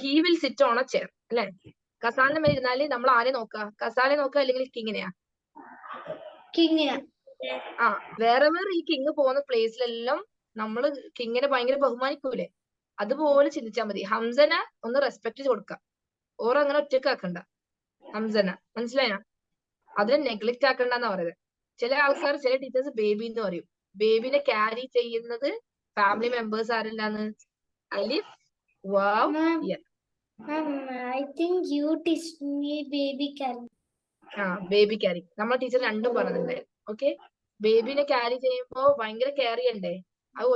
he will sit on a chair അല്ലെ? കസാലിന്റെ മേലെ ഇരുന്നാല് നമ്മൾ ആരെ നോക്കുക? കസാലെ നോക്കുക അല്ലെങ്കിൽ കിങ്ങിനെയാ? കിങ്ങിനെ. ആ, വേറെ ഈ കിങ് പോകുന്ന പ്ലേസിലെല്ലാം നമ്മള് കിങ്ങിനെ ഭയങ്കര ബഹുമാനിക്കൂലേ? അതുപോലെ ചിന്തിച്ചാൽ മതി. ഹംസനെ ഒന്ന് റെസ്പെക്ട് കൊടുക്കാം, ഓർ അങ്ങനെ ഒറ്റക്ക് ആക്കണ്ട ഹംസന. മനസ്സിലായ? അതിനെ നെഗ്ലക്ട് ആക്കണ്ടെന്നാ പറയുന്നത്. ചില ആൾക്കാർ, ചില ടീച്ചേഴ്സ് ബേബി എന്ന് പറയും. ബേബിനെ ക്യാരി ചെയ്യുന്നത് ഫാമിലി മെമ്പേഴ്സ് ആരെല്ലാന്ന്? അലിഫ്, വാവ്, യ. I think you teach me baby carry. Baby carry നമ്മളെ ടീച്ചർ രണ്ടും പറഞ്ഞിട്ടുണ്ടായിരുന്നു. ഓക്കെ, ബേബിനെ ക്യാരി ചെയ്യുമ്പോ ഭയങ്കര കെയർ ചെയ്യണ്ടേ? അത്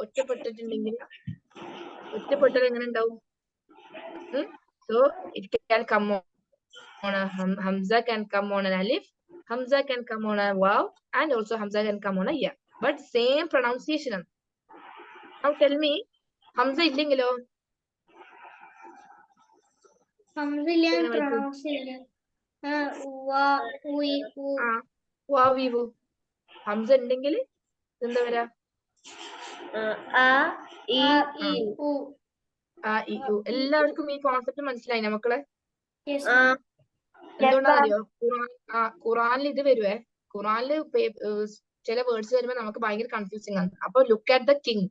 ഒറ്റപ്പെട്ടിട്ടുണ്ടെങ്കിൽ ഒറ്റപ്പെട്ടത് എങ്ങനെ ഉണ്ടാവും? So it can come on Hamza can come on an alif, Hamza can come on a waw, and also Hamza can come on a ya, but same pronunciation. Now tell me, Hamza illengilo? Hamza illan pronounce cheyya. Wa ui u. Wa vi vu. Hamza ഉണ്ടെങ്കിൽ എന്താ വരാ? അ ഇ ഉ. ആ E ഉ. എല്ലാവർക്കും ഈ concept മനസ്സിലായി മക്കളെ? Yes. എന്തുകൊണ്ടാണെന്നറിയോ? ഖുറാനിൽ ഇത് വരുവേ. ഖുറാനില് ചില വേർഡ്സ് വരുമ്പോ നമുക്ക് ഭയങ്കര കൺഫ്യൂസിങ് ആണ്. അപ്പൊ look at the king,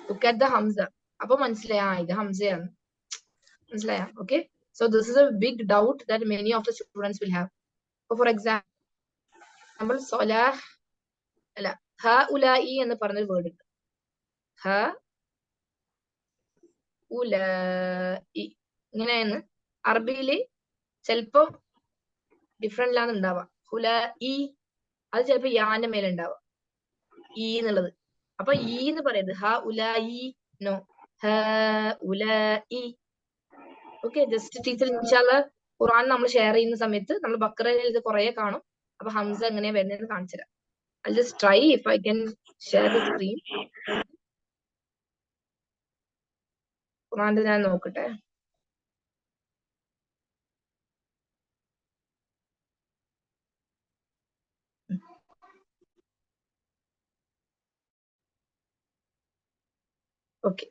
look at the ഹംസ. അപ്പൊ മനസ്സിലായ ഇത് ഹംസയാണ്. മനസ്സിലായ? Okay, so this is a big doubt that many of the students will have. For example സൊലാഹ് അല്ല, ഹ ഉലായി എന്ന് പറഞ്ഞൊരു വേർഡ് ഉണ്ട്. ഹ ഉലായി ഇങ്ങനെയെന്ന് അറബിയില് ചിലപ്പോ ഡിഫറെന്റിലാണ് ഉണ്ടാവുക. ഹുല ഇ, അത് ചിലപ്പോ യാന്റെ മേലെ ഉണ്ടാവുക ഈ എന്നുള്ളത്. അപ്പൊ ഈ എന്ന് പറയുന്നത് ഹ ഉല ഇ, നോ, ഹ ഉല ഇ. ഓക്കെ, ജസ്റ്റ് ടീച്ചർ ഇൻഷാല്ലാ ഖുർആൻ നമ്മൾ ഷെയർ ചെയ്യുന്ന സമയത്ത് നമ്മൾ ബക്കറയിൽ ഇത് കുറെ കാണും. അപ്പൊ ഹംസ എങ്ങനെയാ വരുന്നതെന്ന് കാണിച്ചു തരാം. I'll just try if I can share the screen. ഖുർആനിൽ ഞാൻ നോക്കട്ടെ. ഓക്കെ,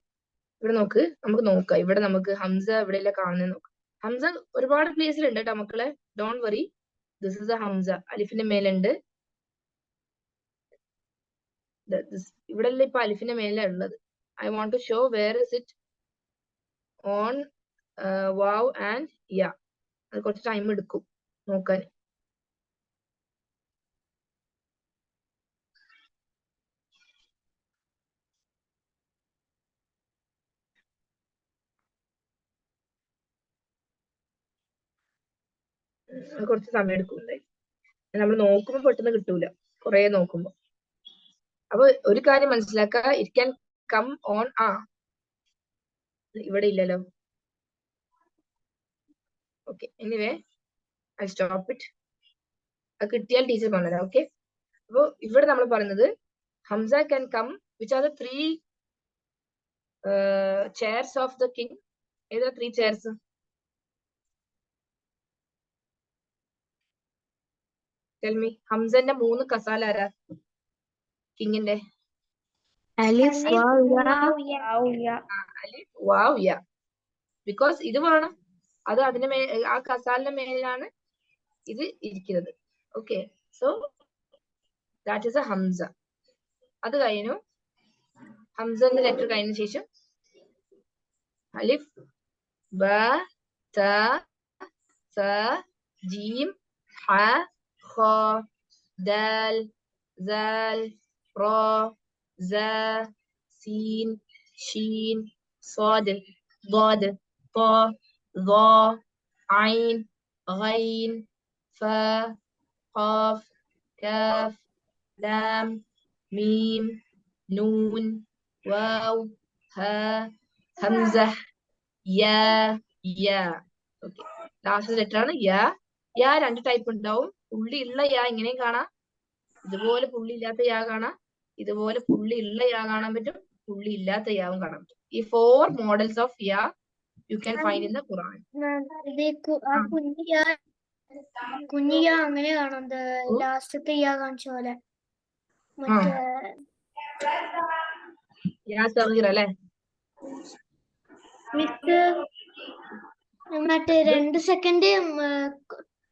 ഇവിടെ നോക്ക്, നമുക്ക് നോക്കാം. ഇവിടെ നമുക്ക് ഹംസ എവിടെയല്ല കാണുന്നത് നോക്കാം. ഹംസ ഒരുപാട് പ്ലേസിലുണ്ട് കേട്ടോ മക്കളെ, don't worry. This is a ഹംസ. അലിഫിന്റെ മേലുണ്ട്. ഇവിടെ അല്ല ഇപ്പൊ അലിഫിന്റെ മേലെ ഉള്ളത്. I want to show where is it on വാവ് ആൻഡ് യാ. അത് കുറച്ച് ടൈം എടുക്കും നോക്കാൻ. അത് കുറച്ച് സമയം എടുക്കും. നമ്മൾ നോക്കുമ്പോ പെട്ടെന്ന് കിട്ടൂല, കുറെ നോക്കുമ്പോ. അപ്പൊ ഒരു കാര്യം മനസ്സിലാക്കുക, ഇറ്റ് ക്യാൻ കം ഓൺ. ഇവിടെ ഇല്ലല്ലോ. Okay, anyway I stop it. അത് കിട്ടിയാൽ ടീച്ചർ പറഞ്ഞുതരാം. ഓക്കെ, അപ്പൊ ഇവിടെ നമ്മൾ പറയുന്നത് Hamza can come. Which are the 3 chairs of the king? Either 3 chairs. Tell me. Hamzന്റെ 3 കസാല ആരാ? കിങ്ങിന്റെ. Alif, Waw, Ya. Alif, Waw, Ya. Because ഇത് വേണം. അത് അതിന്റെ ആ കസാലിന്റെ മേലാണ് ഇത് ഇരിക്കുന്നത്. Okay. So that is a Hamza. അത് കഴിഞ്ഞു. ഹംസന്റെ ലെറ്റർ കഴിഞ്ഞ ശേഷം അലിഫ്, ബ, ത, സ, ജീം, ഹ, ഖ, ദാൽ, സാൽ, റ, സ, സീൻ, ഷീൻ, صاد, ضاد, ط, ظ, عين, غين, فا, قاف, كاف, لام, ميم, نون, واو, ها, همزة, യാ, യാ. ഓക്കെ, ലാസ്റ്റ് ലെറ്റർ ആണ് യാ. യാ 2 ടൈപ്പ് ഉണ്ടാവും. പുള്ളി ഉള്ള യാ ഇങ്ങനെയും കാണാം, ഇതുപോലെ പുള്ളി ഇല്ലാത്ത യാ കാണാം, ഇതുപോലെ പുള്ളി ഉള്ള യാ കാണാൻ പറ്റും, പുള്ളി ഇല്ലാത്ത യാവും കാണാൻ പറ്റും. ഈ 4 മോഡൽസ് ഓഫ് യാ you can find in the Quran. കുഞ്ഞിയ അങ്ങനെ കാണാം, ലാസ്റ്റത്തെ യാ കാണിച്ച പോലെ. യാ സഗീറ അല്ലേ? മറ്റേ 2 സെക്കൻഡ്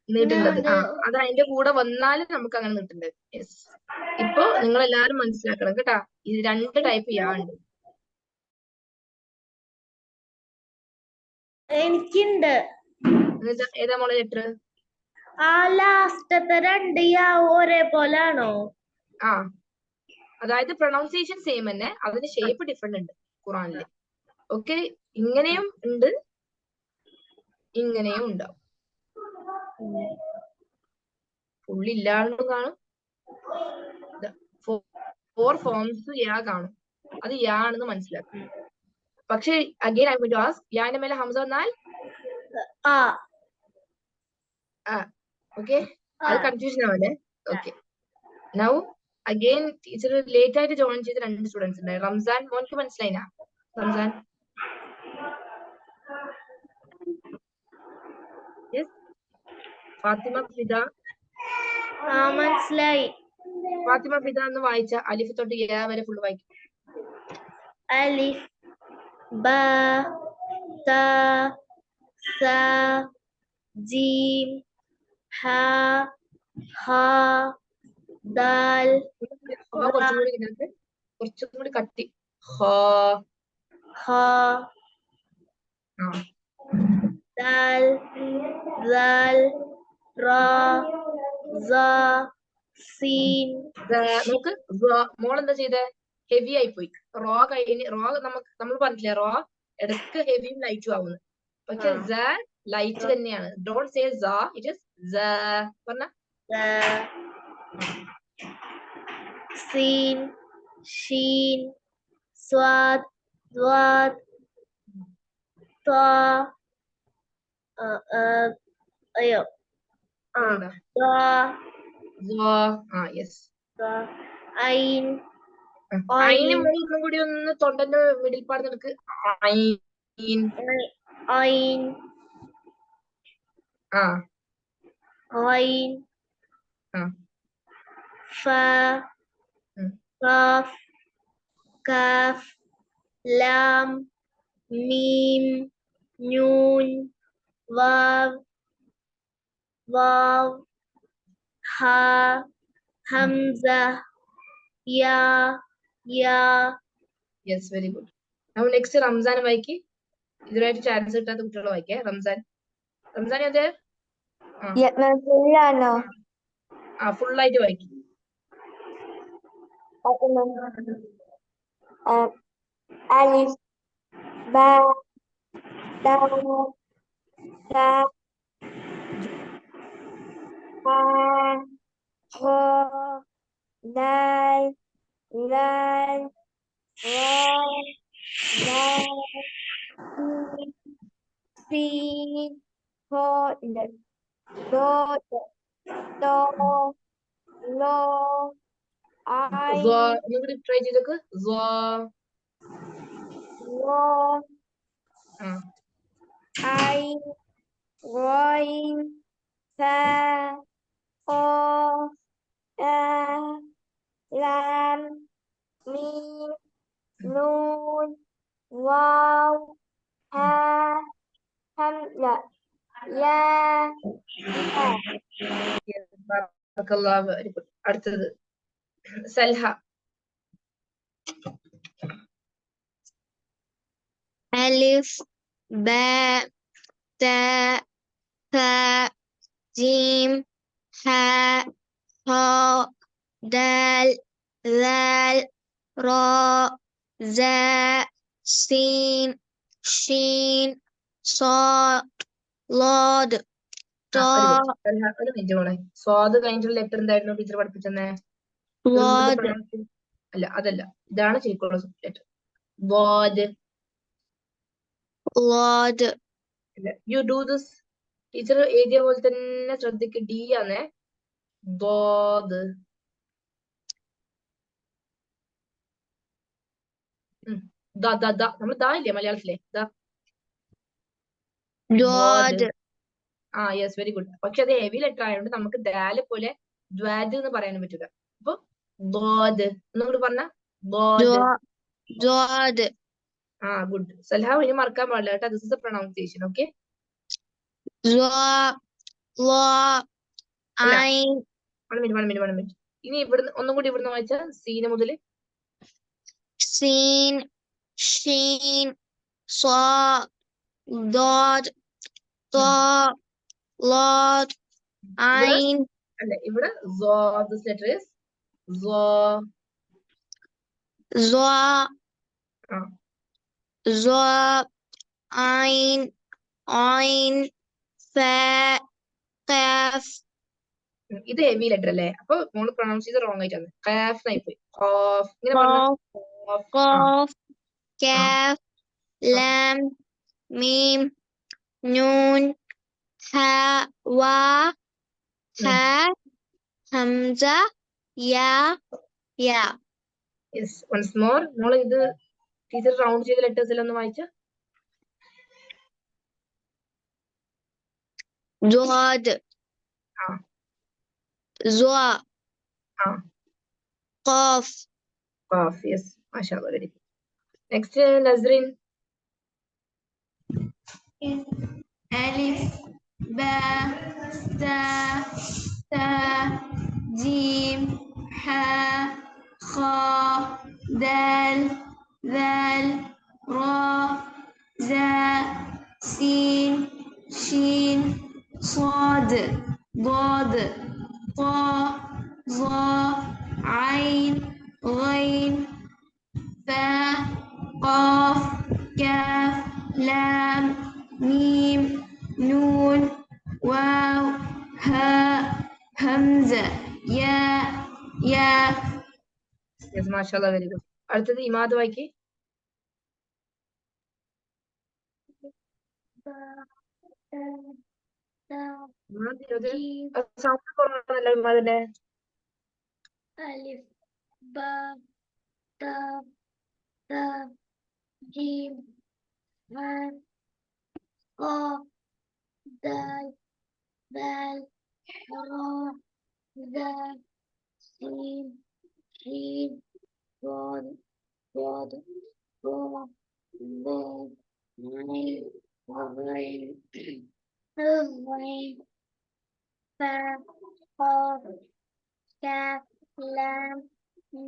നീട്ടുന്നത്. അത് അതിന്റെ കൂടെ വന്നാലും നമുക്ക് അങ്ങനെ നീട്ടുന്നത്. യെസ്. ഇപ്പൊ നിങ്ങൾ എല്ലാരും മനസ്സിലാക്കണം കേട്ടാ, ഇത് 2 ടൈപ്പ് യാ ഉണ്ട്. എനിക്കുണ്ട്. ഏതാ മോളെ ലെറ്റർ? ആ ലാസ്റ്റത്തെ 2 യാ ഒരേപോലാണോ? അതായത് പ്രൊണൗൺസിയേഷൻ സെയിം തന്നെ, അതിന് ഷേപ്പ് ഡിഫറെന്റ് ഉണ്ട് ഖുറാനില്. ഓക്കെ, ഇങ്ങനെയും ഉണ്ട്, ഇങ്ങനെയും ഉണ്ടാവും. പുള്ളി ഇല്ലാണ്ടും കാണും. 4 ഫോംസ് യാ കാണും. അത് യാ ആണെന്ന് മനസ്സിലാക്കും. പക്ഷെ അഗൈൻ ഐ വിൽ ആസ്ക്, യാന്റെ മേലെ ഹംസ വന്നാൽ ഓക്കെ, അത് കൺഫ്യൂഷൻ ആവല്ലേ? Okay, now again teacher late ആയിട്ട് ജോയിൻ ചെയ്ത 2 സ്റ്റുഡൻസ് ഉണ്ട്. റംസാൻ, മോൻക്ക് മനസ്സിലായിനാ? റംസാൻ, യെസ്. ഫാത്തിമ ഫിദ, മനസ്സിലായി. ഫാത്തിമ ഫിദ എന്ന് വായിച്ച അലിഫ് തൊട്ട് യാ വരെ ഫുൾ വായിക്കും. അലിഫ്, ബ, ത, സ, ജീം, ഹ, ഹ, ദാൽ, കുറച്ചും കൂടി കട്ടി. ദാൽ, ദാൽ, റ, സ, സീൻ. നമുക്ക് മോൾ എന്താ ചെയ്തേ? ഹെവി ആയി പോയി. റോ കഴിഞ്ഞ് നമ്മൾ പറഞ്ഞില്ലേ, റോ ഇടക്ക് ഹെവിയും ലൈറ്റും ആവുന്നു. പക്ഷെ ലൈറ്റ് തന്നെയാണ്. ഡോണ്ട് സേ ഇറ്റ് ഈസ് പറഞ്ഞ സീൻ, ഷീൻ, സ്വാദ്, ദ്വാദ്, ത്വ, അയ്യോ യെസ്, ഐൻ. അതിന് ഒന്നും കൂടി ഒന്ന് തൊണ്ടന്റെ മിഡിൽ പാർട്ട് നിനക്ക് ഐൻ, ഐൻ, ഫ, ഖാഫ്, കാഫ്, ലാം, മീം, നൂൻ, വാവ്, വാവ്, ഹ, ഹംസ, യാ, യാ. Yes, very good. നമ്മൾ നെക്സ്റ്റ് റംസാൻ വായിക്കി. ഇതിനായിട്ട് ചാൻസ് കിട്ടാത്ത കുട്ടികൾ വായിക്കേ. റംസാൻ, റംസാൻ അതെ ഫുൾ ആയിട്ട് വായിക്കും. അലിഫ്, ബ, ത, സ, ഹ, ഖ, ദാൽ, ദാൽ, റ, ദാൽ, സീൻ, ഖ, ദ, ത, ലോ, Zo. I, ഒന്നുകൂടി ട്രൈ ചെയ്തേക്ക്. Zo. Ro, ആ. I, Roin, Sa, O, Lam, Mim, Nun, Waw, Ha, Hamza, Ya, Ya. Yes, barakallah, very good. അടുത്തത് സൽഹ. ألف باء تاء ثاء جيم حاء خاء دال ذال راء زاء سين شين صاد ضاد ഒരു طاء മിനിറ്റ് സൽഹ, ഒരു മിനിറ്റ് മോളെ. സ്വാദ് കഴിഞ്ഞിട്ടുള്ള ലെറ്റർ എന്തായിരുന്നു ടീച്ചർ പഠിപ്പിച്ചെന്നേ? ضاد അല്ല, അതല്ല, ഇതാണ് ശരിക്കുള്ള ലെറ്റർ. ബോദ്. ضاد യു ഡു ദിസ്. ടീച്ചർ എഴുതിയ പോലെ തന്നെ ശ്രദ്ധിക്ക്. ഡി ആണേ. ബോദ്. നമ്മൾ ദാ ഇല്ലേ മലയാളത്തിലെ ദാ. ضاد ആ യെസ്, വെരി ഗുഡ്. പക്ഷെ അത് ഹെവി ലെറ്റർ ആയതുകൊണ്ട് നമുക്ക് ദാല് പോലെ ദ്വാദ് എന്ന് പറയാനും പറ്റില്ല. അപ്പൊ ബോദ് ഒന്നുകൂടി പറഞ്ഞ ബോദ്. ضاد ആ ഗുഡ്. സൽഹ ഇനി മറക്കാൻ പാടില്ല കേട്ടോ. This is a pronunciation. Okay. ضاء ضاء അല്ല, عين 1 മിനിറ്റ്. ഇനി ഇവിടുന്ന് ഒന്നും കൂടി ഇവിടുന്ന് വായിച്ച സീന് മുതല്. سين شين صاد ضاد طاء ضاد عين അല്ല, ഇവിടെ ദിസ് ലെറ്റർ ഇസ് ضاء ആ ضاء عين عين فاء قاف ഇത് ഹെവി ലെറ്റർ അല്ലേ? അപ്പൊ മോള് പ്രൊണൗൺസ് ചെയ്ത് റോങ് ആയിട്ടാണ്. ഖാഫ് എന്നായി പോയി. ഖാഫ്. ഇങ്ങനെ പറഞ്ഞ قاف قاف كاف لام ميم نون حاء واو ها همزة يا يا യെസ്. Once more. മോള് ഇത് ടീച്ചർ റൗണ്ട് ചെയ്ത ലെറ്റേഴ്സ് എല്ലാം ഒന്ന് വായിച്ച. ضاد ആ ظاء ആ قاف ഖാഫ്. യെസ്, മാഷാ അല്ലാഹ്, very good. Next Nasreen. ألف باء تاء ثاء جيم حاء خاء دال ذال راء زاء سين شين صاد ضاد طاء ظاء عين غين فاء قاف كاف لام ميم نون واو هاء همزة ياء يا. Yes, മാഷാ അല്ലാഹ്, വെരി ഗുഡ്. അടുത്തത് ഇമാദ് വായിക്ക്. സൗണ്ട് കുറവാണല്ലോ ഇമാദിന്റെ. ألف باء تاء ثاء جيم حاء قاف دال ذال راء زاء سين شين صاد ضاد طاء ظاء عين غين غين فاء قاف كاف لام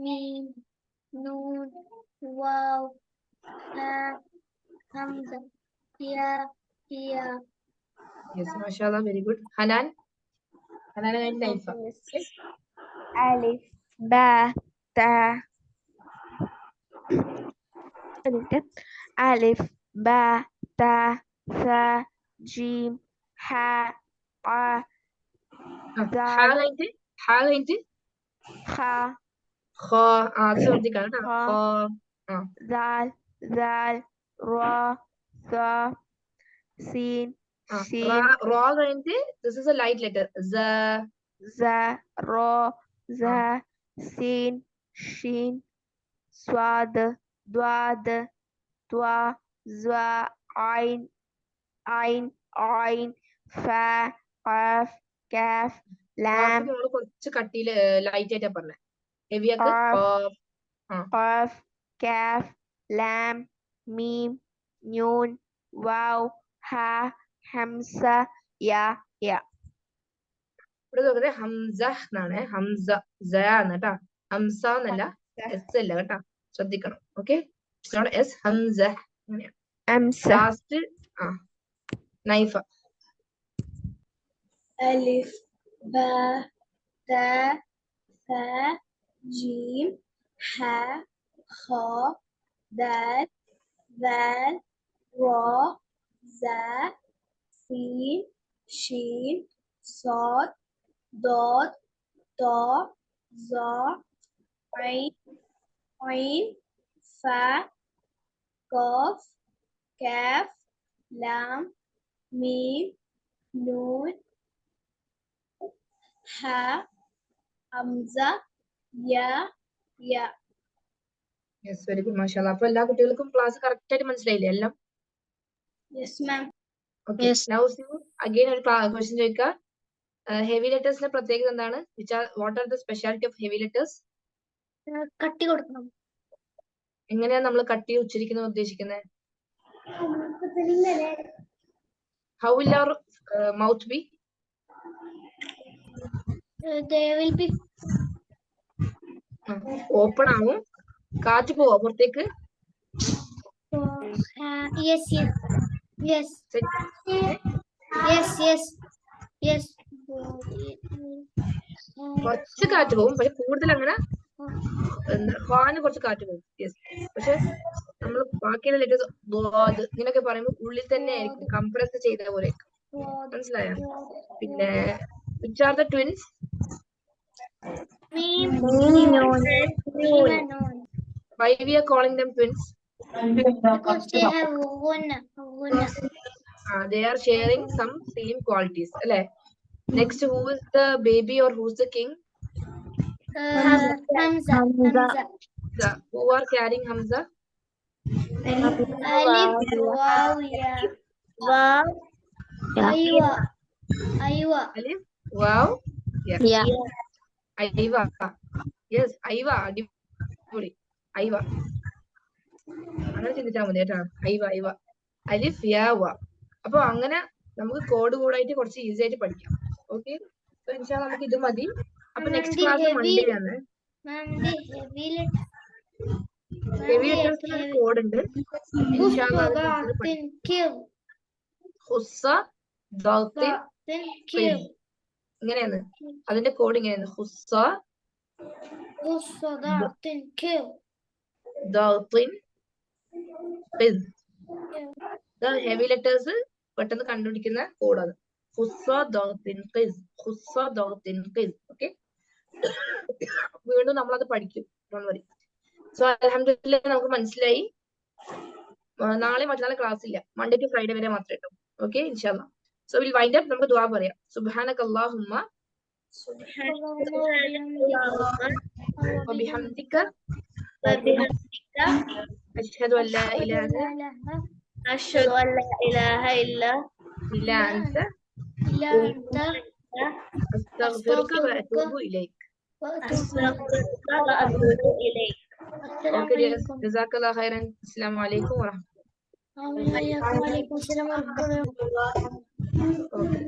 ميم نون واو هاء همزة يا يا. യെസ്, മാഷാ അല്ലാഹ്, very good. Hanan. Hanan and Naifa. ألف باء تاء ألف باء تاء ثاء جيم حاء قاف ഹാ കഴിഞ്ഞിട്ട് خاء ഖോ. അത് ശ്രദ്ധിക്കണം കേട്ടോ. ഖ. ഖോ. ذال ذال راء ثاء سين شين റോ കഴിഞ്ഞിട്ട് this is a light letter. ذا راء ذا Sin, Shin, Swad, Dwad, Twa, Zwa, Ain, Ain, Fa, Qaf, Kaf, Lam, നമ്മൾ കുറച്ച് കട്ടിയില് ലൈറ്റ് ആയിട്ടാ പറഞ്ഞത്. ഹെവിയാക്ക് Qaf, Kaf, Lam, Mim, Noon, Waw, Ha, Hamza, Ya. ഇവിടെ നോക്കുന്നത് ഹംസ എന്നാണ്. ഹംസ സ ആണ് കേട്ടാ. ഹംസ എന്നല്ല, എസ് അല്ല കേട്ടാ, ശ്രദ്ധിക്കണം. ഓക്കെ, എസ് ഹംസ അങ്ങനെയാണ്. Amsa, last Naifa. ألف باء تاء ثاء جيم حاء خاء دال ذال راء زاء سين شين صاد ضاد طاء ظاء عين فاء قاف كاف لام ميم نون ها همزة يا يا. Yes, very good, മാഷാഅല്ലാ. അപ്പൊ എല്ലാ കുട്ടികൾക്കും ക്ലാസ് കറക്റ്റ് ആയിട്ട് മനസ്സിലായില്ലേ എല്ലാം? Yes ma'am. Okay, Yes. Now again ഒരു ക്വസ്റ്റ്യൻ ചോദിക്കാം. ഹെവി ലെറ്റേഴ്സിന്റെ പ്രത്യേകത എന്താണ്? What are the speciality of heavy letters? കട്ടി കൊടുക്കണം. എങ്ങനെയാണ് നമ്മൾ കട്ടി ഉച്ചരിക്കുന്നത് ഉദ്ദേശിക്കുന്നത്? How will our mouth be? They will be open ആവും, കാറ്റ് പോവാ പുറത്തേക്ക്. yes yes yes yes yes yes. കുറച്ച് കാറ്റ് പോകും, പക്ഷെ കൂടുതൽ അങ്ങനെ ഫാന് കുറച്ച് കാറ്റ് പോകും. യെസ്, പക്ഷെ നമ്മൾ ബാക്കിയുള്ള ലെറ്റേഴ്സ് ഇങ്ങനെയൊക്കെ പറയുമ്പോൾ ഉള്ളിൽ തന്നെ ആയിരിക്കും, കംപ്രസ് ചെയ്ത പോലെ. മനസ്സിലായോ? പിന്നെ which are the twins? Why we are calling them twins? Because they have one. They are sharing some same qualities. Alle? Next, who is the baby or who's the king? Hamza. Who are carrying Hamza? Alif waw ya. Aywa. Alif, wow, Yeah. Aiva. Yes, Aiva. അടിപൊളി, ഐവ. അങ്ങനെ ചിന്തിച്ചാൽ മതി കേട്ടാ. ഐവ അലിഫ് യാ വ. അപ്പൊ അങ്ങനെ നമുക്ക് code കൂടായിട്ട് കുറച്ച് ഈസി ആയിട്ട് പഠിക്കാം. ഓക്കെ, നമുക്ക് ഇത് മതി. അപ്പൊ നെക്സ്റ്റ് ക്ലാസ് മൺഡേ ആണ്. ഹെവി ലെറ്റേഴ്സിന് ഒരു കോഡ് ഉണ്ട്. ഇങ്ങനെയാണ് അതിന്റെ കോഡ്. ഇങ്ങനെയാണ് ഹെവി ലെറ്റേഴ്സ് പെട്ടെന്ന് കണ്ടുപിടിക്കുന്ന കോഡാണ്. ഓക്കെ, വീണ്ടും നമ്മളത് പഠിക്കും. സോ അൽഹംദുലില്ലാഹ് നമുക്ക് മനസ്സിലായി. നാളെ മറ്റന്നാൾ ക്ലാസ് ഇല്ല, മൺഡേ ടു ഫ്രൈഡേ വരെ മാത്രമേ ഉള്ളൂ. ഓക്കെ, ഇൻഷാല്ലാ. So will wind up. നമുക്ക് ദുആ പറയാം. സുബ്ഹാനകല്ലാഹുമ്മ വബിഹംദിക അശ്ഹദു അൻ ലാ ഇലാഹ ഇല്ലാ അൻത അസ്തഗ്ഫിറുക വഅതൂബു ഇലൈക്. Okay, ജസാക്കല്ലാഹു ഖൈറൻ. അസ്സലാമു അലൈക്കും വറഹ്മത്തുള്ളാഹി. Waalaikumsalam warahmatullahi wabarakatuh. Okay.